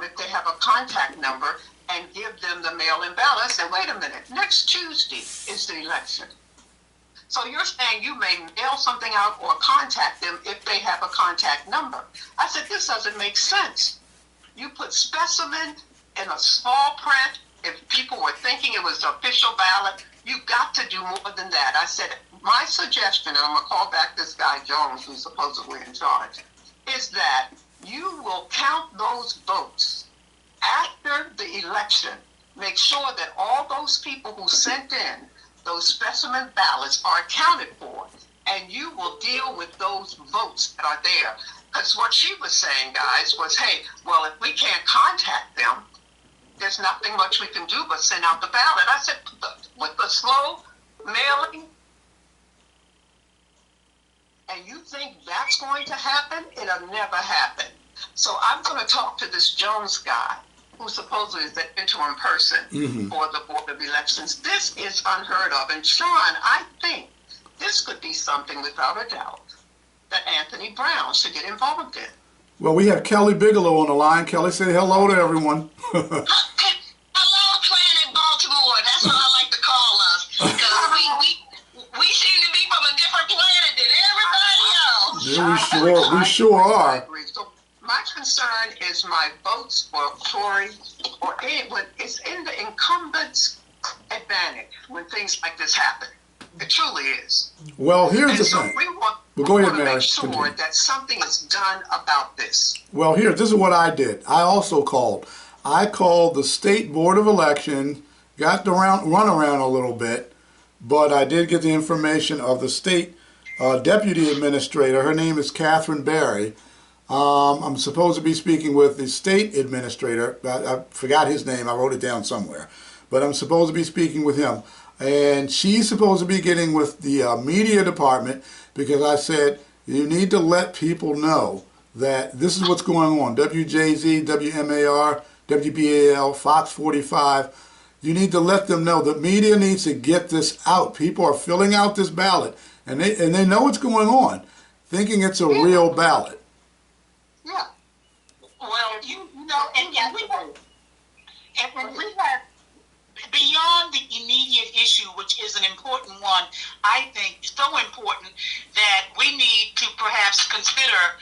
if they have a contact number, and give them the mail-in ballots. And wait a minute, next Tuesday is the election. So you're saying you may mail something out or contact them if they have a contact number. I said, this doesn't make sense. You put specimen in a small print. If people were thinking it was the official ballot, you've got to do more than that. I said, my suggestion, and I'm going to call back this guy Jones, who's supposedly in charge, is that you will count those votes after the election. Make sure that all those people who sent in those specimen ballots are accounted for, and you will deal with those votes that are there. Because what she was saying, guys, was, hey, well, if we can't contact them, there's nothing much we can do but send out the ballot. I said, with the slow mailing, and you think that's going to happen? It'll never happen. So I'm going to talk to this Jones guy, who supposedly is the interim person for the Board of Elections. This is unheard of. And Sean, I think this could be something, without a doubt, that Anthony Brown should get involved in. Well, we have Kelly Bigelow on the line. Kelly, say hello to everyone. Hello, Planet Baltimore. That's what I like to call us. Because we seem to be from a different planet than everybody else. Yeah, we sure are. So my concern is my votes for Tory or anyone is in the incumbent's advantage when things like this happen. It truly is. Well, here's the thing. Go ahead, Mary. Make sure that something is done about this. Well, this is what I did. I also called. I called the State Board of Election, got the run around a little bit, but I did get the information of the state deputy administrator. Her name is Catherine Barry. I'm supposed to be speaking with the state administrator. I forgot his name. I wrote it down somewhere. But I'm supposed to be speaking with him. And she's supposed to be getting with the media department, because I said, you need to let people know that this is what's going on. WJZ, WMAR, WBAL, Fox 45. You need to let them know. The media needs to get this out. People are filling out this ballot, and they know what's going on, thinking it's a real ballot. Yeah. Well, you know, and we have, beyond the immediate issue, which is an important one, I think so important that we need to perhaps consider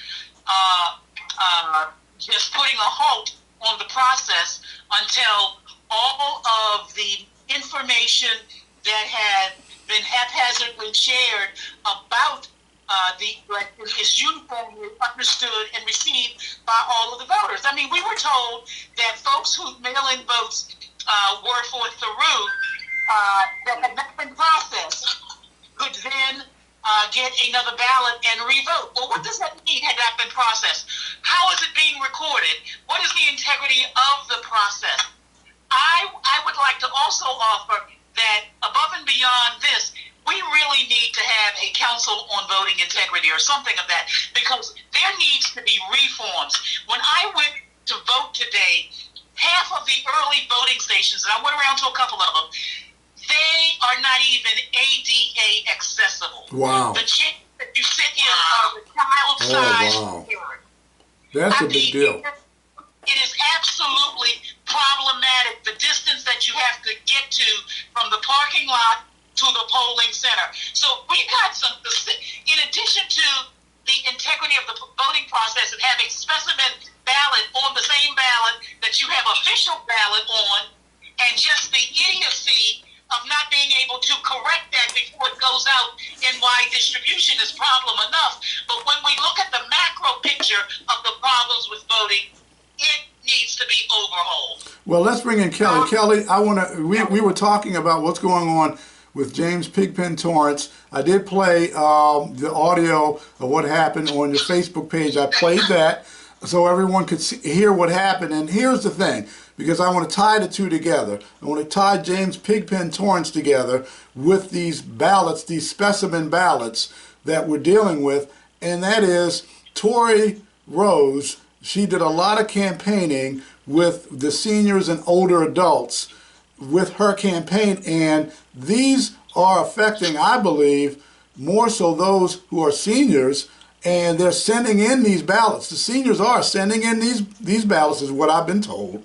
just putting a halt on the process until all of the information that had been haphazardly shared about the election is uniformly understood and received by all of the voters. I mean, we were told that folks who mail-in votes were for Theroux that had not been processed could then get another ballot and revote. Well, what does that mean, had not been processed? How is it being recorded? What is the integrity of the process? I would like to also offer that above and beyond this, we really need to have a council on voting integrity or something of that, because there needs to be reforms. When I went to vote today, half of the early voting stations, and I went around to a couple of them, they are not even ADA accessible. Wow. The chairs that you sit in are the child-sized chairs. That's a big deal. It is absolutely problematic, the distance that you have to get to from the parking lot to the polling center. So we got some, in addition to the integrity of the voting process and having specimen ballot on the same ballot that you have official ballot on, and just the idiocy of not being able to correct that before it goes out, and why distribution is problem enough. But when we look at the macro picture of the problems with voting, it needs to be overhauled. Well, let's bring in Kelly. Kelly, I want to. We were talking about what's going on with James Pigpen Torrence. I did play the audio of what happened on your Facebook page. I played that so everyone could hear what happened. And here's the thing, because I want to tie the two together. I want to tie James Pigpen Torrence together with these ballots, these specimen ballots that we're dealing with, and that is Tori Rose. She did a lot of campaigning with the seniors and older adults with her campaign, and these are affecting, I believe, more so those who are seniors, and they're sending in these ballots. The seniors are sending in these ballots, is what I've been told.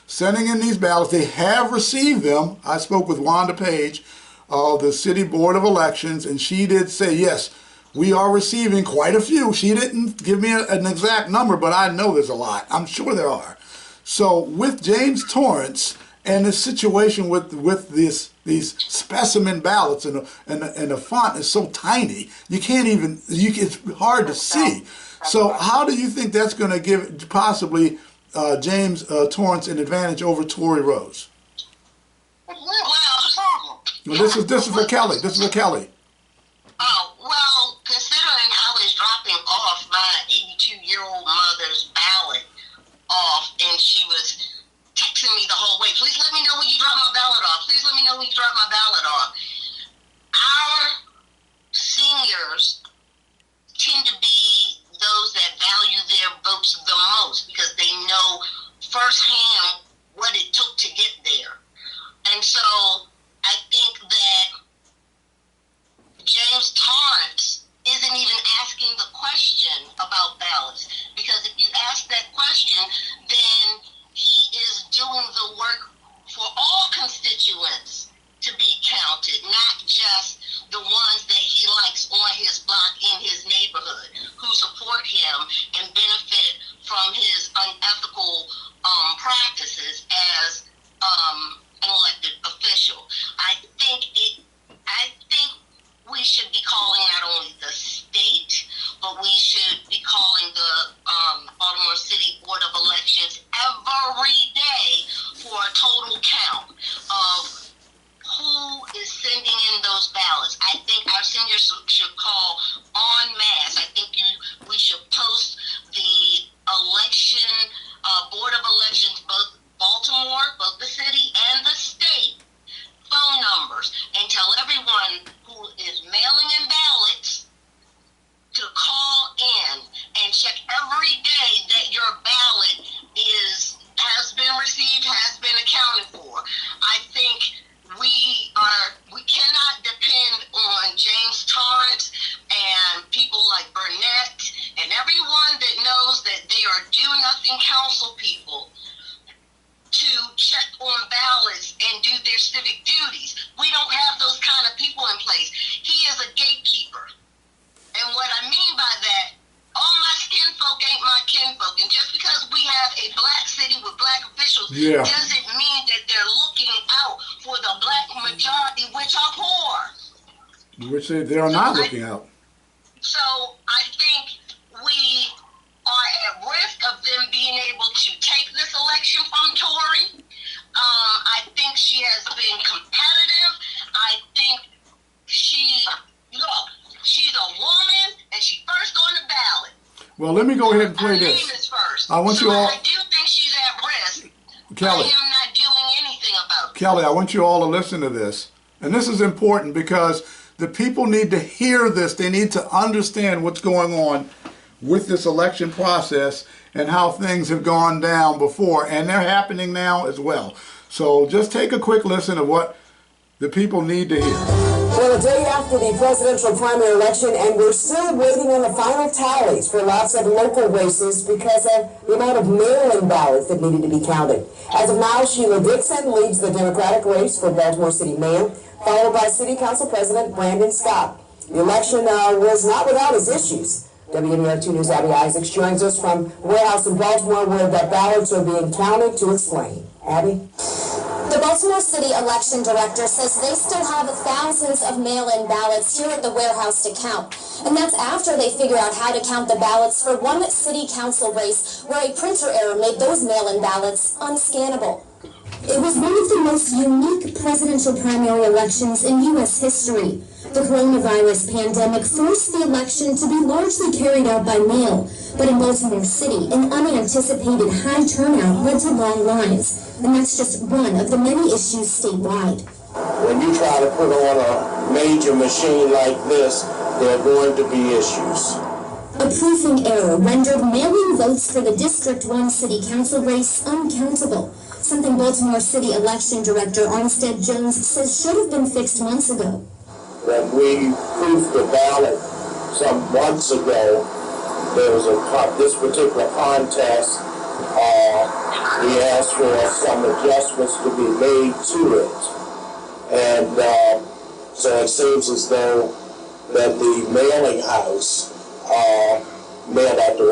Sending in these ballots. They have received them. I spoke with Wanda Page of the City Board of Elections, and she did say, yes, we are receiving quite a few. She didn't give me an exact number, but I know there's a lot. I'm sure there are. So with James Torrence and this situation with these specimen ballots, and the font is so tiny, you can't even, it's hard to see. So how do you think that's going to give possibly James Torrence an advantage over Tori Rose? Well, this is for Kelly. This is for Kelly. Oh, well, considering I was dropping off my 82-year-old mother's ballot off, and she was texting me the whole way, please let me know when you drop my ballot off. Please let me know when you drop my ballot off. Our seniors tend to be those that value their votes the most because they know firsthand what it took to get there. And so I think that James Torrence isn't even asking the question about ballots, because if you ask that question, then he is doing the work for all constituents to be counted, not just the ones that he likes on his block in his neighborhood who support him and benefit from his unethical practices as an elected official. I think we should be calling not only the state, but we should be calling the Baltimore City Board of Elections every day for a total count of who is sending in those ballots. I think our seniors should call en masse. I think we should post the election Board of Elections, both Baltimore, both the city and the state, phone numbers, and tell everyone who is mailing in ballots to call in and check every day that your ballot has been received, has been accounted for. I think we cannot depend on James Torrence and people like Burnett and everyone that knows that they are do-nothing council people to check on ballots and do their civic duties. We don't have those kind of people in place. He is a gatekeeper. And what I mean by that, all my skin folk ain't my kinfolk. And just because we have a black city with black officials doesn't mean that they're looking out for the black majority, which are poor. Which they are not looking out. So I think we are at risk of them being able to take this election from Tory. I think she has been competitive. I think she's a woman and she's first on the ballot. Well, let me go ahead and play this. Her name is first. I want you all. I do think she's at risk. Kelly. I am not doing anything about it. Kelly, I want you all to listen to this. And this is important because the people need to hear this. They need to understand what's going on with this election process and how things have gone down before, and they're happening now as well. So just take a quick listen to what the people need to hear. Well, a day after the presidential primary election, and we're still waiting on the final tallies for lots of local races because of the amount of mail-in ballots that needed to be counted. As of now, Sheila Dixon leads the Democratic race for Baltimore City Mayor, followed by City Council President Brandon Scott. The election was not without its issues. WNER2 News' Abby Isaacs joins us from Warehouse in Baltimore, where the ballots are being counted, to explain. Abby? The Baltimore City election director says they still have thousands of mail-in ballots here at the warehouse to count. And that's after they figure out how to count the ballots for one city council race where a printer error made those mail-in ballots unscannable. It was one of the most unique presidential primary elections in U.S. history. The coronavirus pandemic forced the election to be largely carried out by mail, but in Baltimore City, an unanticipated high turnout led to long lines, and that's just one of the many issues statewide. When you try to put on a major machine like this, there are going to be issues. A proofing error rendered mail-in votes for the District 1 City Council race uncountable, something Baltimore City Election Director Armstead Jones says should have been fixed months ago. When we proofed the ballot some months ago, there was this particular contest. We asked for some adjustments to be made to it. And so it seems as though that the mailing house mailed out the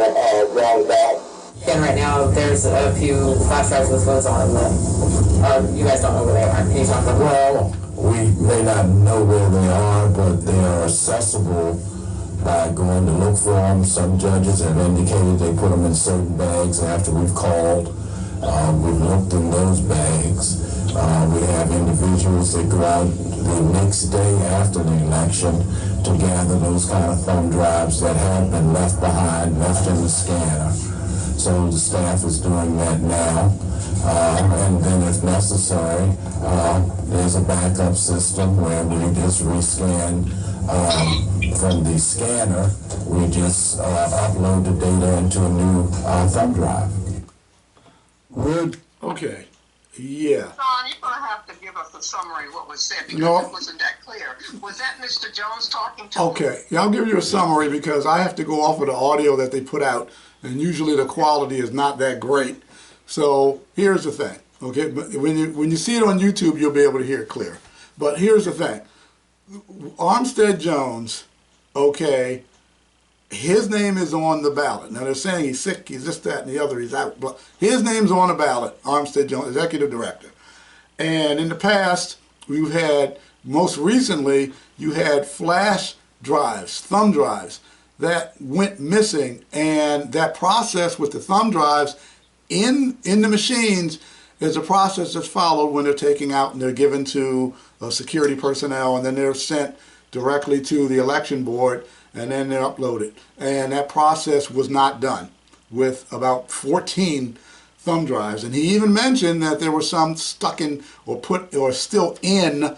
wrong ballot. And right now, there's a few flash drives with votes on them. You guys don't know where they are. Can you talk about that? Well, we may not know where they are, but they are accessible by going to look for them. Some judges have indicated they put them in certain bags after we've called. We've looked in those bags. We have individuals that go out the next day after the election to gather those kind of thumb drives that have been left behind, left in the scanner. So the staff is doing that now. And then if necessary, there's a backup system where we just rescan from the scanner. We just upload the data into a new thumb drive. Good. Okay. Yeah. Sean, you're going to have to give us a summary of what was said because it wasn't that clear. Was that Mr. Jones talking to Okay. Yeah, I'll give you a summary because I have to go off of the audio that they put out, and usually the quality is not that great. So here's the thing. Okay, but when you see it on YouTube, you'll be able to hear it clear. But here's the thing. Armstead Jones, okay, his name is on the ballot. Now they're saying he's sick, he's this, that, and the other, he's out. But his name's on the ballot, Armstead Jones, executive director. And in the past, we've had, most recently, you had flash drives, thumb drives, that went missing. And that process with the thumb drives in the machines is a process that's followed when they're taken out and they're given to security personnel, and then they're sent directly to the election board, and then they're uploaded. And that process was not done with about 14 thumb drives. And he even mentioned that there were some stuck in or put or still in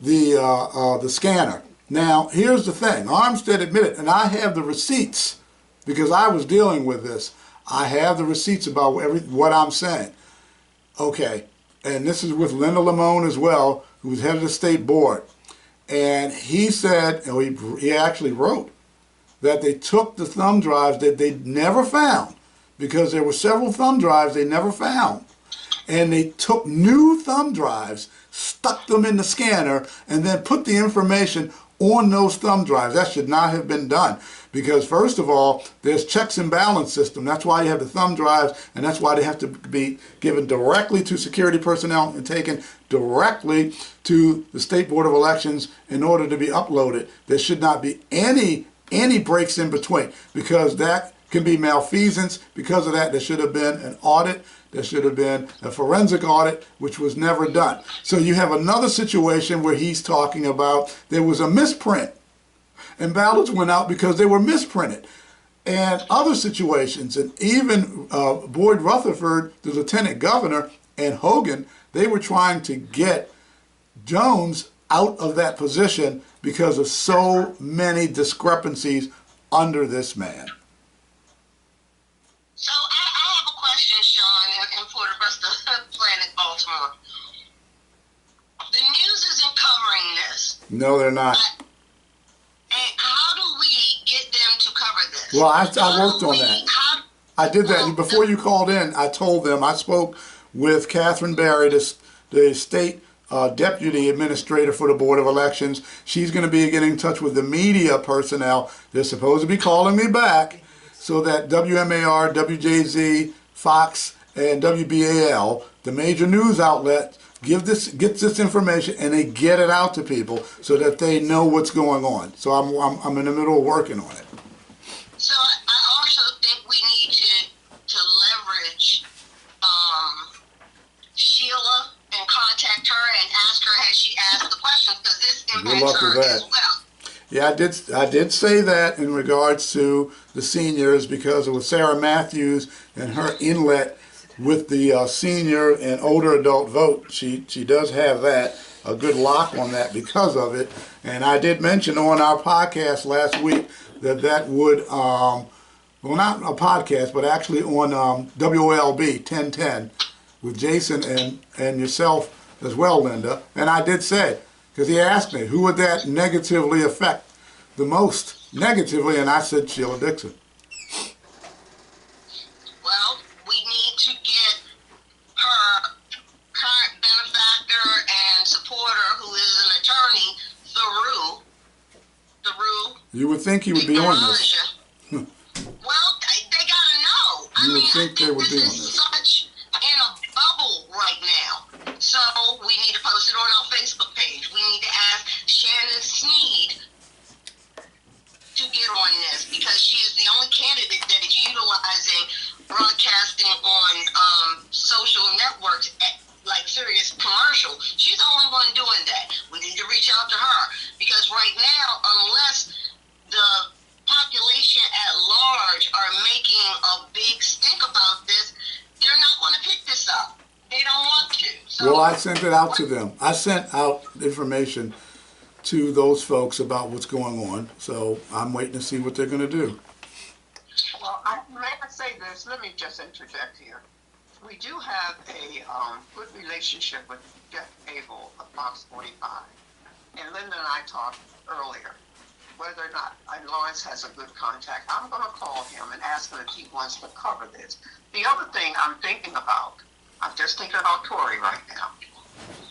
the scanner. Now, here's the thing. Armstead admitted, and I have the receipts because I was dealing with this. I have the receipts about what I'm saying. Okay, and this is with Linda Lamone as well, who's head of the state board. And he said, and he actually wrote, that they took the thumb drives that they never found, because there were several thumb drives they never found, and they took new thumb drives, stuck them in the scanner, and then put the information on those thumb drives. That should not have been done, because first of all, there's checks and balance system. That's why you have the thumb drives, and that's why they have to be given directly to security personnel and taken directly to the State Board of Elections in order to be uploaded. There should not be any breaks in between, because that can be malfeasance. Because of that, there should have been an audit. There should have been a forensic audit, which was never done. So you have another situation where he's talking about there was a misprint, and ballots went out because they were misprinted. And other situations, and even Boyd Rutherford, the lieutenant governor, and Hogan, they were trying to get Jones out of that position because of so many discrepancies under this man. So I have a question, Sean, and for the rest of Planet Baltimore. The news isn't covering this. No, they're not. And how do we get them to cover this? Well, I worked on that. I did that. Before you called in, I told them, I spoke with Catherine Barry, the state deputy administrator for the Board of Elections. She's going to be getting in touch with the media personnel. They're supposed to be calling me back so that WMAR, WJZ, Fox, and WBAL, the major news outlets, gets this information and they get it out to people so that they know what's going on. So I'm in the middle of working on it. So I also think we need to leverage Sheila Good luck with that. Yeah, I did say that in regards to the seniors, because it was Sarah Matthews and her inlet with the senior and older adult vote. She does have that, a good lock on that because of it. And I did mention on our podcast last week that would, well, not a podcast, but actually on WOLB 1010 with Jason and yourself as well, Linda. And I did say, because he asked me, who would that negatively affect the most negatively? And I said Sheila Dixon. Well, we need to get her current benefactor and supporter, who is an attorney, through. You would think he would be on this. Well, they gotta know. You would think they would be on This is this. such in a bubble right now. So we need to post it on our Facebook page. We need to ask Shannon Sneed to get on this, because she is the only candidate that is utilizing broadcasting on social networks like serious commercial. She's the only one doing that. We need to reach out to her, because right now, unless the population at large are making a big stink about this, they're not going to pick this up. They don't want to. So, Well, I sent it out to them. I sent out information to those folks about what's going on. So I'm waiting to see what they're going to do. Well, may I say this? Let me just interject here. We do have a good relationship with Jeff Abel of Fox 45. And Linda and I talked earlier whether or not Lawrence has a good contact. I'm going to call him and ask him if he wants to cover this. The other thing I'm thinking about, I'm just thinking about Tori right now.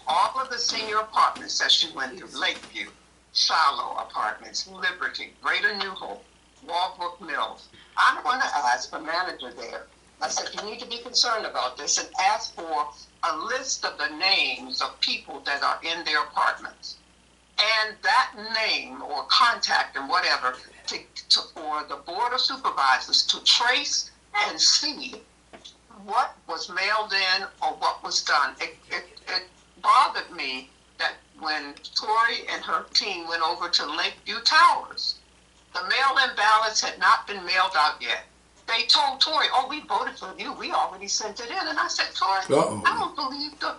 All of the senior apartments that she went to, Lakeview, Shiloh Apartments, Liberty, Greater New Hope, Walbrook Mills, I'm going to ask the manager there. I said, you need to be concerned about this, and ask for a list of the names of people that are in their apartments. And that name or contact and whatever for the Board of Supervisors to trace and see what was mailed in or what was done. It bothered me that when Tori and her team went over to Lakeview Towers, the mail-in ballots had not been mailed out yet. They told Tori, oh, we voted for you. We already sent it in. And I said, Tori, I don't believe the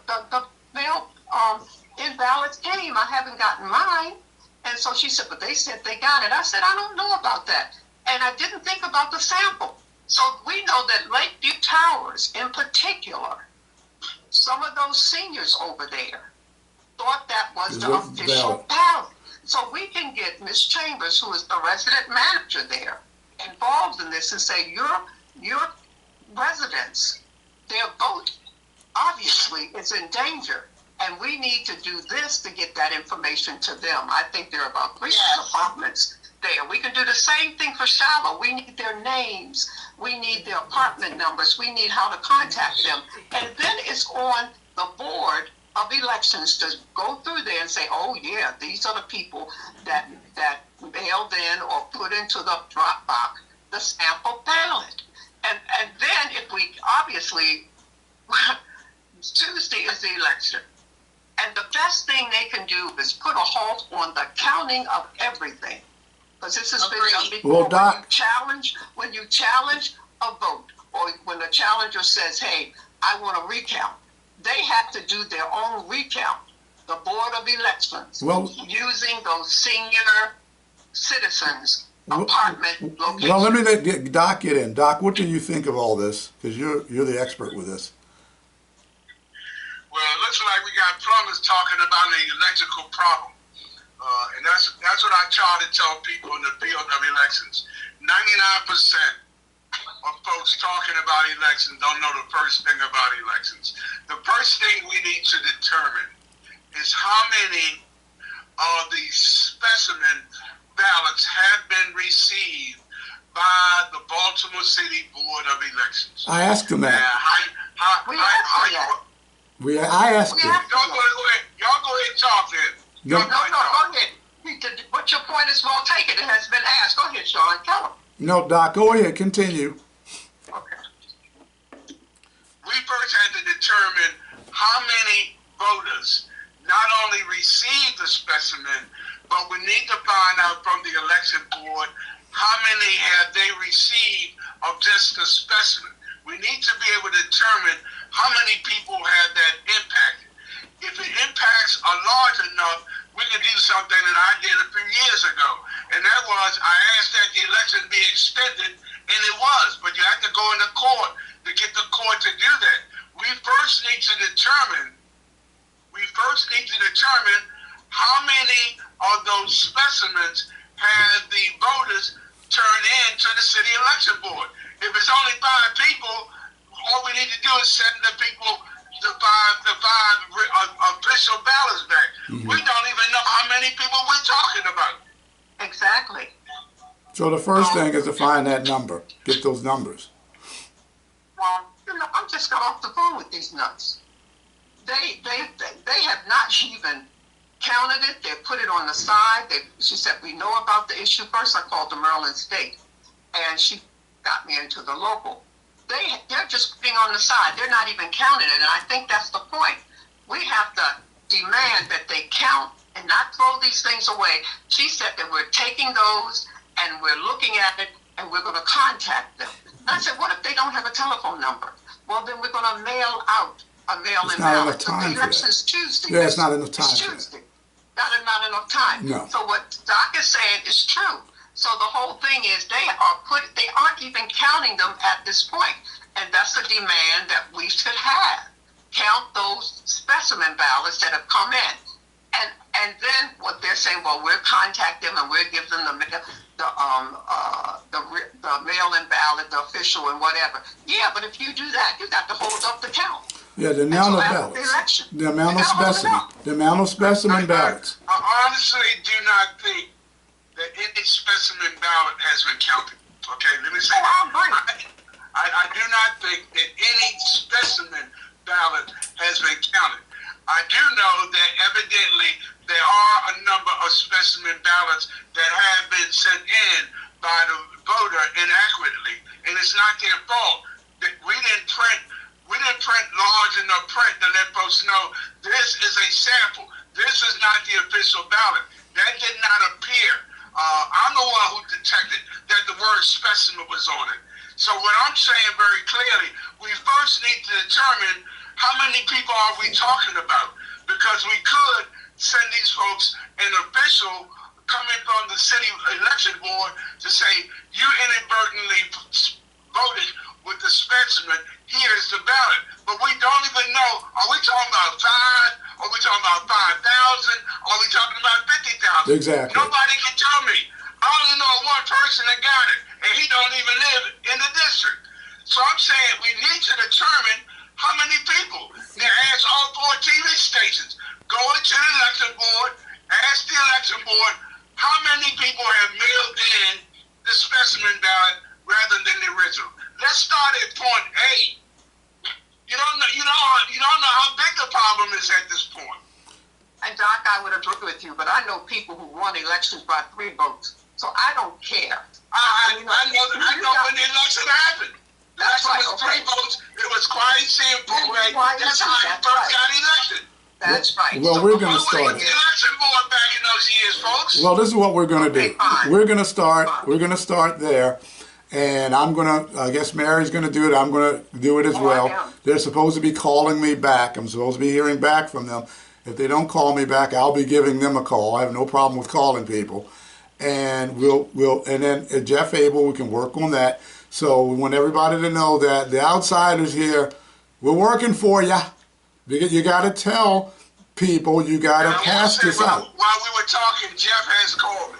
mail-in ballots came. I haven't gotten mine. And so she said, but they said they got it. I said, I don't know about that. And I didn't think about the sample. So we know that Lakeview Towers in particular, some of those seniors over there thought that was the official ballot. So we can get Ms. Chambers, who is the resident manager there, involved in this and say, your residents, their vote obviously is in danger. And we need to do this to get that information to them. I think there are about 3 apartments there. We can do the same thing for Shiloh. We need their names. We need their apartment numbers. We need how to contact them. And then it's on the Board of Elections to go through there and say, oh yeah, these are the people that mailed in or put into the drop box the sample ballot. And then if we, obviously, Tuesday is the election. And the best thing they can do is put a halt on the counting of everything. Because this has been done before. Well, Doc, when you challenge a vote, or when the challenger says, hey, I want to recount, they have to do their own recount. The Board of Elections, using those senior citizens' apartment locations. Well, let me let Doc get in. Doc, what do you think of all this? Because you're the expert with this. Well, it looks like we got plumbers talking about the electrical problem. And that's what I try to tell people in the field of elections. 99% of folks talking about elections don't know the first thing about elections. The first thing we need to determine is how many of these specimen ballots have been received by the Baltimore City Board of Elections. I asked him that. I asked him. Y'all go ahead and talk then. No, go ahead. But your point is well taken. It has been asked. Go ahead, Sean. Tell him. No, Doc, go ahead. Continue. Okay. We first had to determine how many voters, not only receive the specimen, but we need to find out from the election board how many have they received of just the specimen. We need to be able to determine how many people have that impacted. If it impacts are large enough, we can do something that I did a few years ago. And that was, I asked that the election be extended, and it was. But you have to go into court to get the court to do that. We first need to determine how many of those specimens have the voters turn in to the city election board. If it's only 5 people, all we need to do is send the people the five official ballots back. We don't even know how many people we're talking about. Exactly. So the first thing is to find that number, get those numbers. Well, I just got off the phone with these nuts. They have not even counted it. They put it on the side. She said, we know about the issue. First, I called the Maryland State, and she got me into the local. They're just being on the side. They're not even counting it, and I think that's the point. We have to demand that they count and not throw these things away. She said that we're taking those and we're looking at it and we're going to contact them. And I said, what if they don't have a telephone number? Well, then we're going to mail out a mail-in ballot. The election's Tuesday. Yeah, it's not enough time. It's Tuesday. Not enough time. No. So what Doc is saying is true. So the whole thing is they aren't even counting them at this point. And that's a demand that we should have. Count those specimen ballots that have come in. And then what they're saying, well, we'll contact them and we'll give them the mail-in ballot, the official and whatever. Yeah, but if you do that, you got to hold up the count. Yeah, the amount of ballots. The amount of specimen. The amount of specimen ballots. I honestly do not think that any specimen ballot has been counted. Okay, let me say that. I do not think that any specimen ballot has been counted. I do know that evidently there are a number of specimen ballots that have been sent in by the voter inaccurately, and it's not their fault. We didn't print large enough print to let folks know this is a sample. This is not the official ballot. That did not appear. I'm the one who detected that the word specimen was on it. So what I'm saying very clearly, we first need to determine how many people are we talking about, because we could send these folks an official coming from the city election board to say, you inadvertently voted with the specimen, here's the ballot. But we don't even know, are we talking about 5? Are we talking about 5,000? Are we talking about 50,000? Exactly. Nobody can tell me. I only know one person that got it, and he don't even live in the district. So I'm saying we need to determine how many people. Now ask all 4 TV stations. Go into the election board, ask the election board how many people have mailed in the specimen ballot rather than the original. Let's start at point A. You don't know how big the problem is at this point. And Doc, I would agree with you, but I know people who won elections by 3 votes. So I don't care. I know when the election happened. That's right. It was 3 votes. It was Quincy and Pigpen. That's how he first got elected. That's right. Well, we're going to start. The election board back in those years, folks. Well, this is what we're going to do. We're going to start. We're going to start there. And I'm going to, I guess Mary's going to do it. I'm going to do it as well. They're supposed to be calling me back. I'm supposed to be hearing back from them. If they don't call me back, I'll be giving them a call. I have no problem with calling people. And and then Jeff Abel, we can work on that. So we want everybody to know that the outsiders here, we're working for you. You got to tell people, you got to pass this out. While we were talking, Jeff has called me.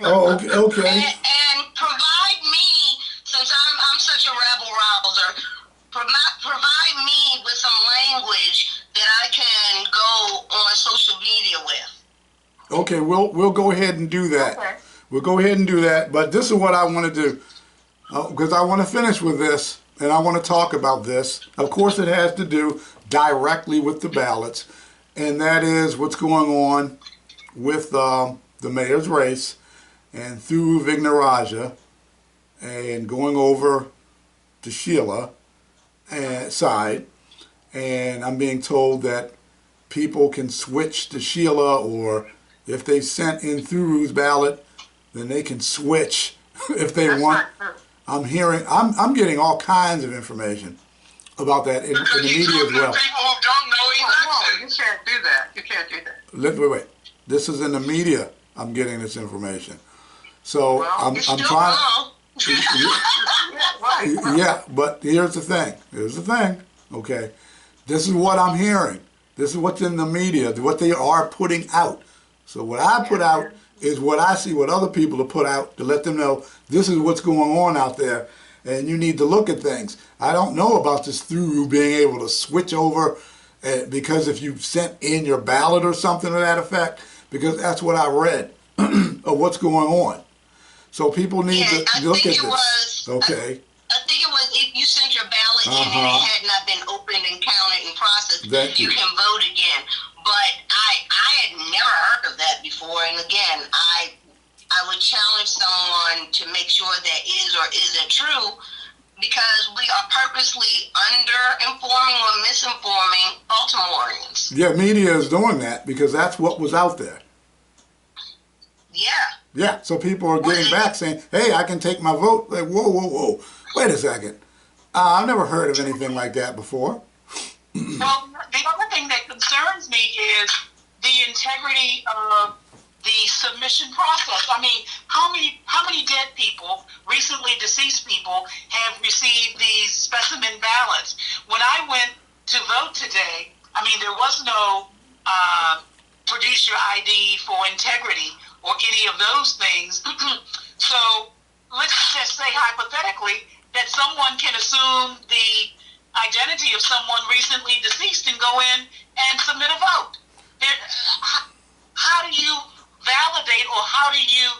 Oh, okay. And provide me, since I'm such a rabble-rouser, provide me with some language that I can go on social media with. Okay, we'll go ahead and do that. Okay. We'll go ahead and do that. But this is what I want to do, because I want to finish with this, and I want to talk about this. Of course, it has to do directly with the ballots, and that is what's going on with the mayor's race and through Vignaraja and going over to Sheila side. And I'm being told that people can switch to Sheila, or if they sent in Thuru's ballot, then they can switch if they want. I'm getting all kinds of information about that in the media as well. People who don't know elections. You can't do that. You can't do that. Wait. This is in the media. I'm getting this information. So I'm trying. Yeah, but here's the thing. Okay, this is what I'm hearing. This is what's in the media. What they are putting out. So what I put out is what I see what other people have put out to let them know this is what's going on out there, and you need to look at things. I don't know about this through being able to switch over because if you sent in your ballot or something to that effect, because that's what I read of what's going on. So people need to look at this. Okay. I think it was if you sent your ballot in and it had not been opened and counted and processed, you can vote again. But I had never heard of that before, and again, I would challenge someone to make sure that is or isn't true, because we are purposely under-informing or misinforming Baltimoreans. Yeah, media is doing that because that's what was out there. Yeah. Yeah, so people are getting back saying, hey, I can take my vote. Like, whoa. Wait a second. I've never heard of anything like that before. Well, the other thing that concerns me is the integrity of the submission process. I mean, how many dead people, recently deceased people, have received these specimen ballots? When I went to vote today, I mean, there was no produce your ID for integrity or any of those things. So let's just say hypothetically that someone can assume the identity of someone recently deceased and go in and submit a vote. How do you validate or how do you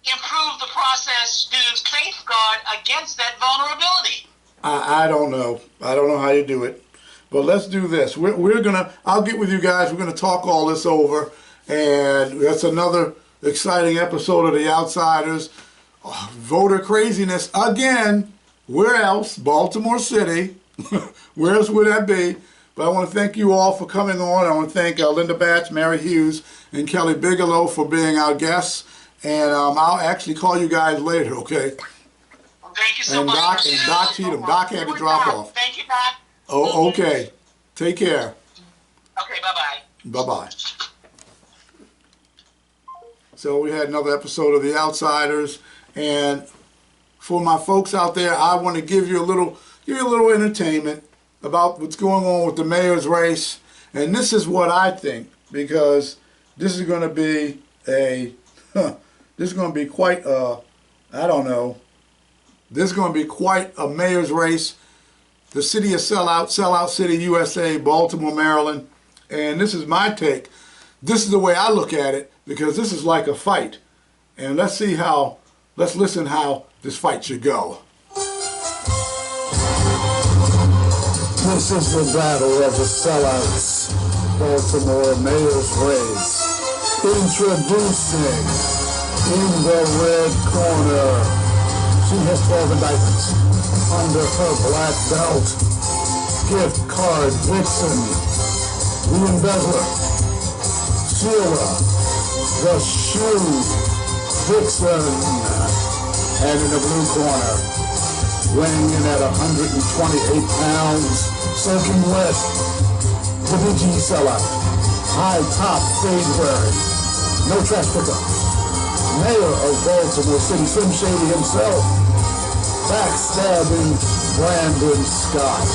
improve the process to safeguard against that vulnerability? I don't know. I don't know how you do it. But let's do this. I'll get with you guys. We're gonna talk all this over, and that's another exciting episode of The Outsiders. Voter craziness again. Where else? Baltimore City. Where else would that be? But I want to thank you all for coming on. I want to thank Linda Batch, Mary Hughes, and Kelly Bigelow for being our guests. And I'll actually call you guys later, okay? Well, thank you so much. And Doc Cheatham. Doc had to drop off. Thank you, Doc. Oh, okay. Take care. Okay, bye-bye. Bye-bye. So we had another episode of The Outsiders, and for my folks out there, I want to give you a little entertainment about what's going on with the mayor's race, and this is what I think, because this is going to be quite a, I don't know, this is going to be quite a mayor's race. The city of Sellout City, USA, Baltimore, Maryland, and this is my take. This is the way I look at it, because this is like a fight. And let's listen how this fight should go. This is the battle of the sellouts, Baltimore mayor's race. Introducing, in the red corner, she has 12 indictments under her black belt. Gift card Vixen, the embezzler. Sheila, the shoe Vixen. And in the blue corner, weighing in at 128 pounds, soaking wet, the BG sellout, high top fade wearing, no trash pickup, mayor of Baltimore City, Slim Shady himself, backstabbing Brandon Scott.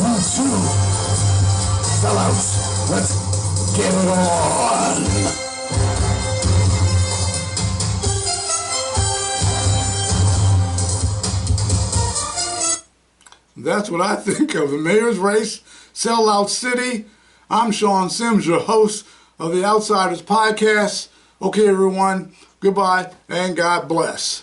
You too, sellouts, let's get it on. That's what I think of the mayor's race, Sellout City. I'm Sean Sims, your host of the Outsiders podcast. Okay, everyone, goodbye and God bless.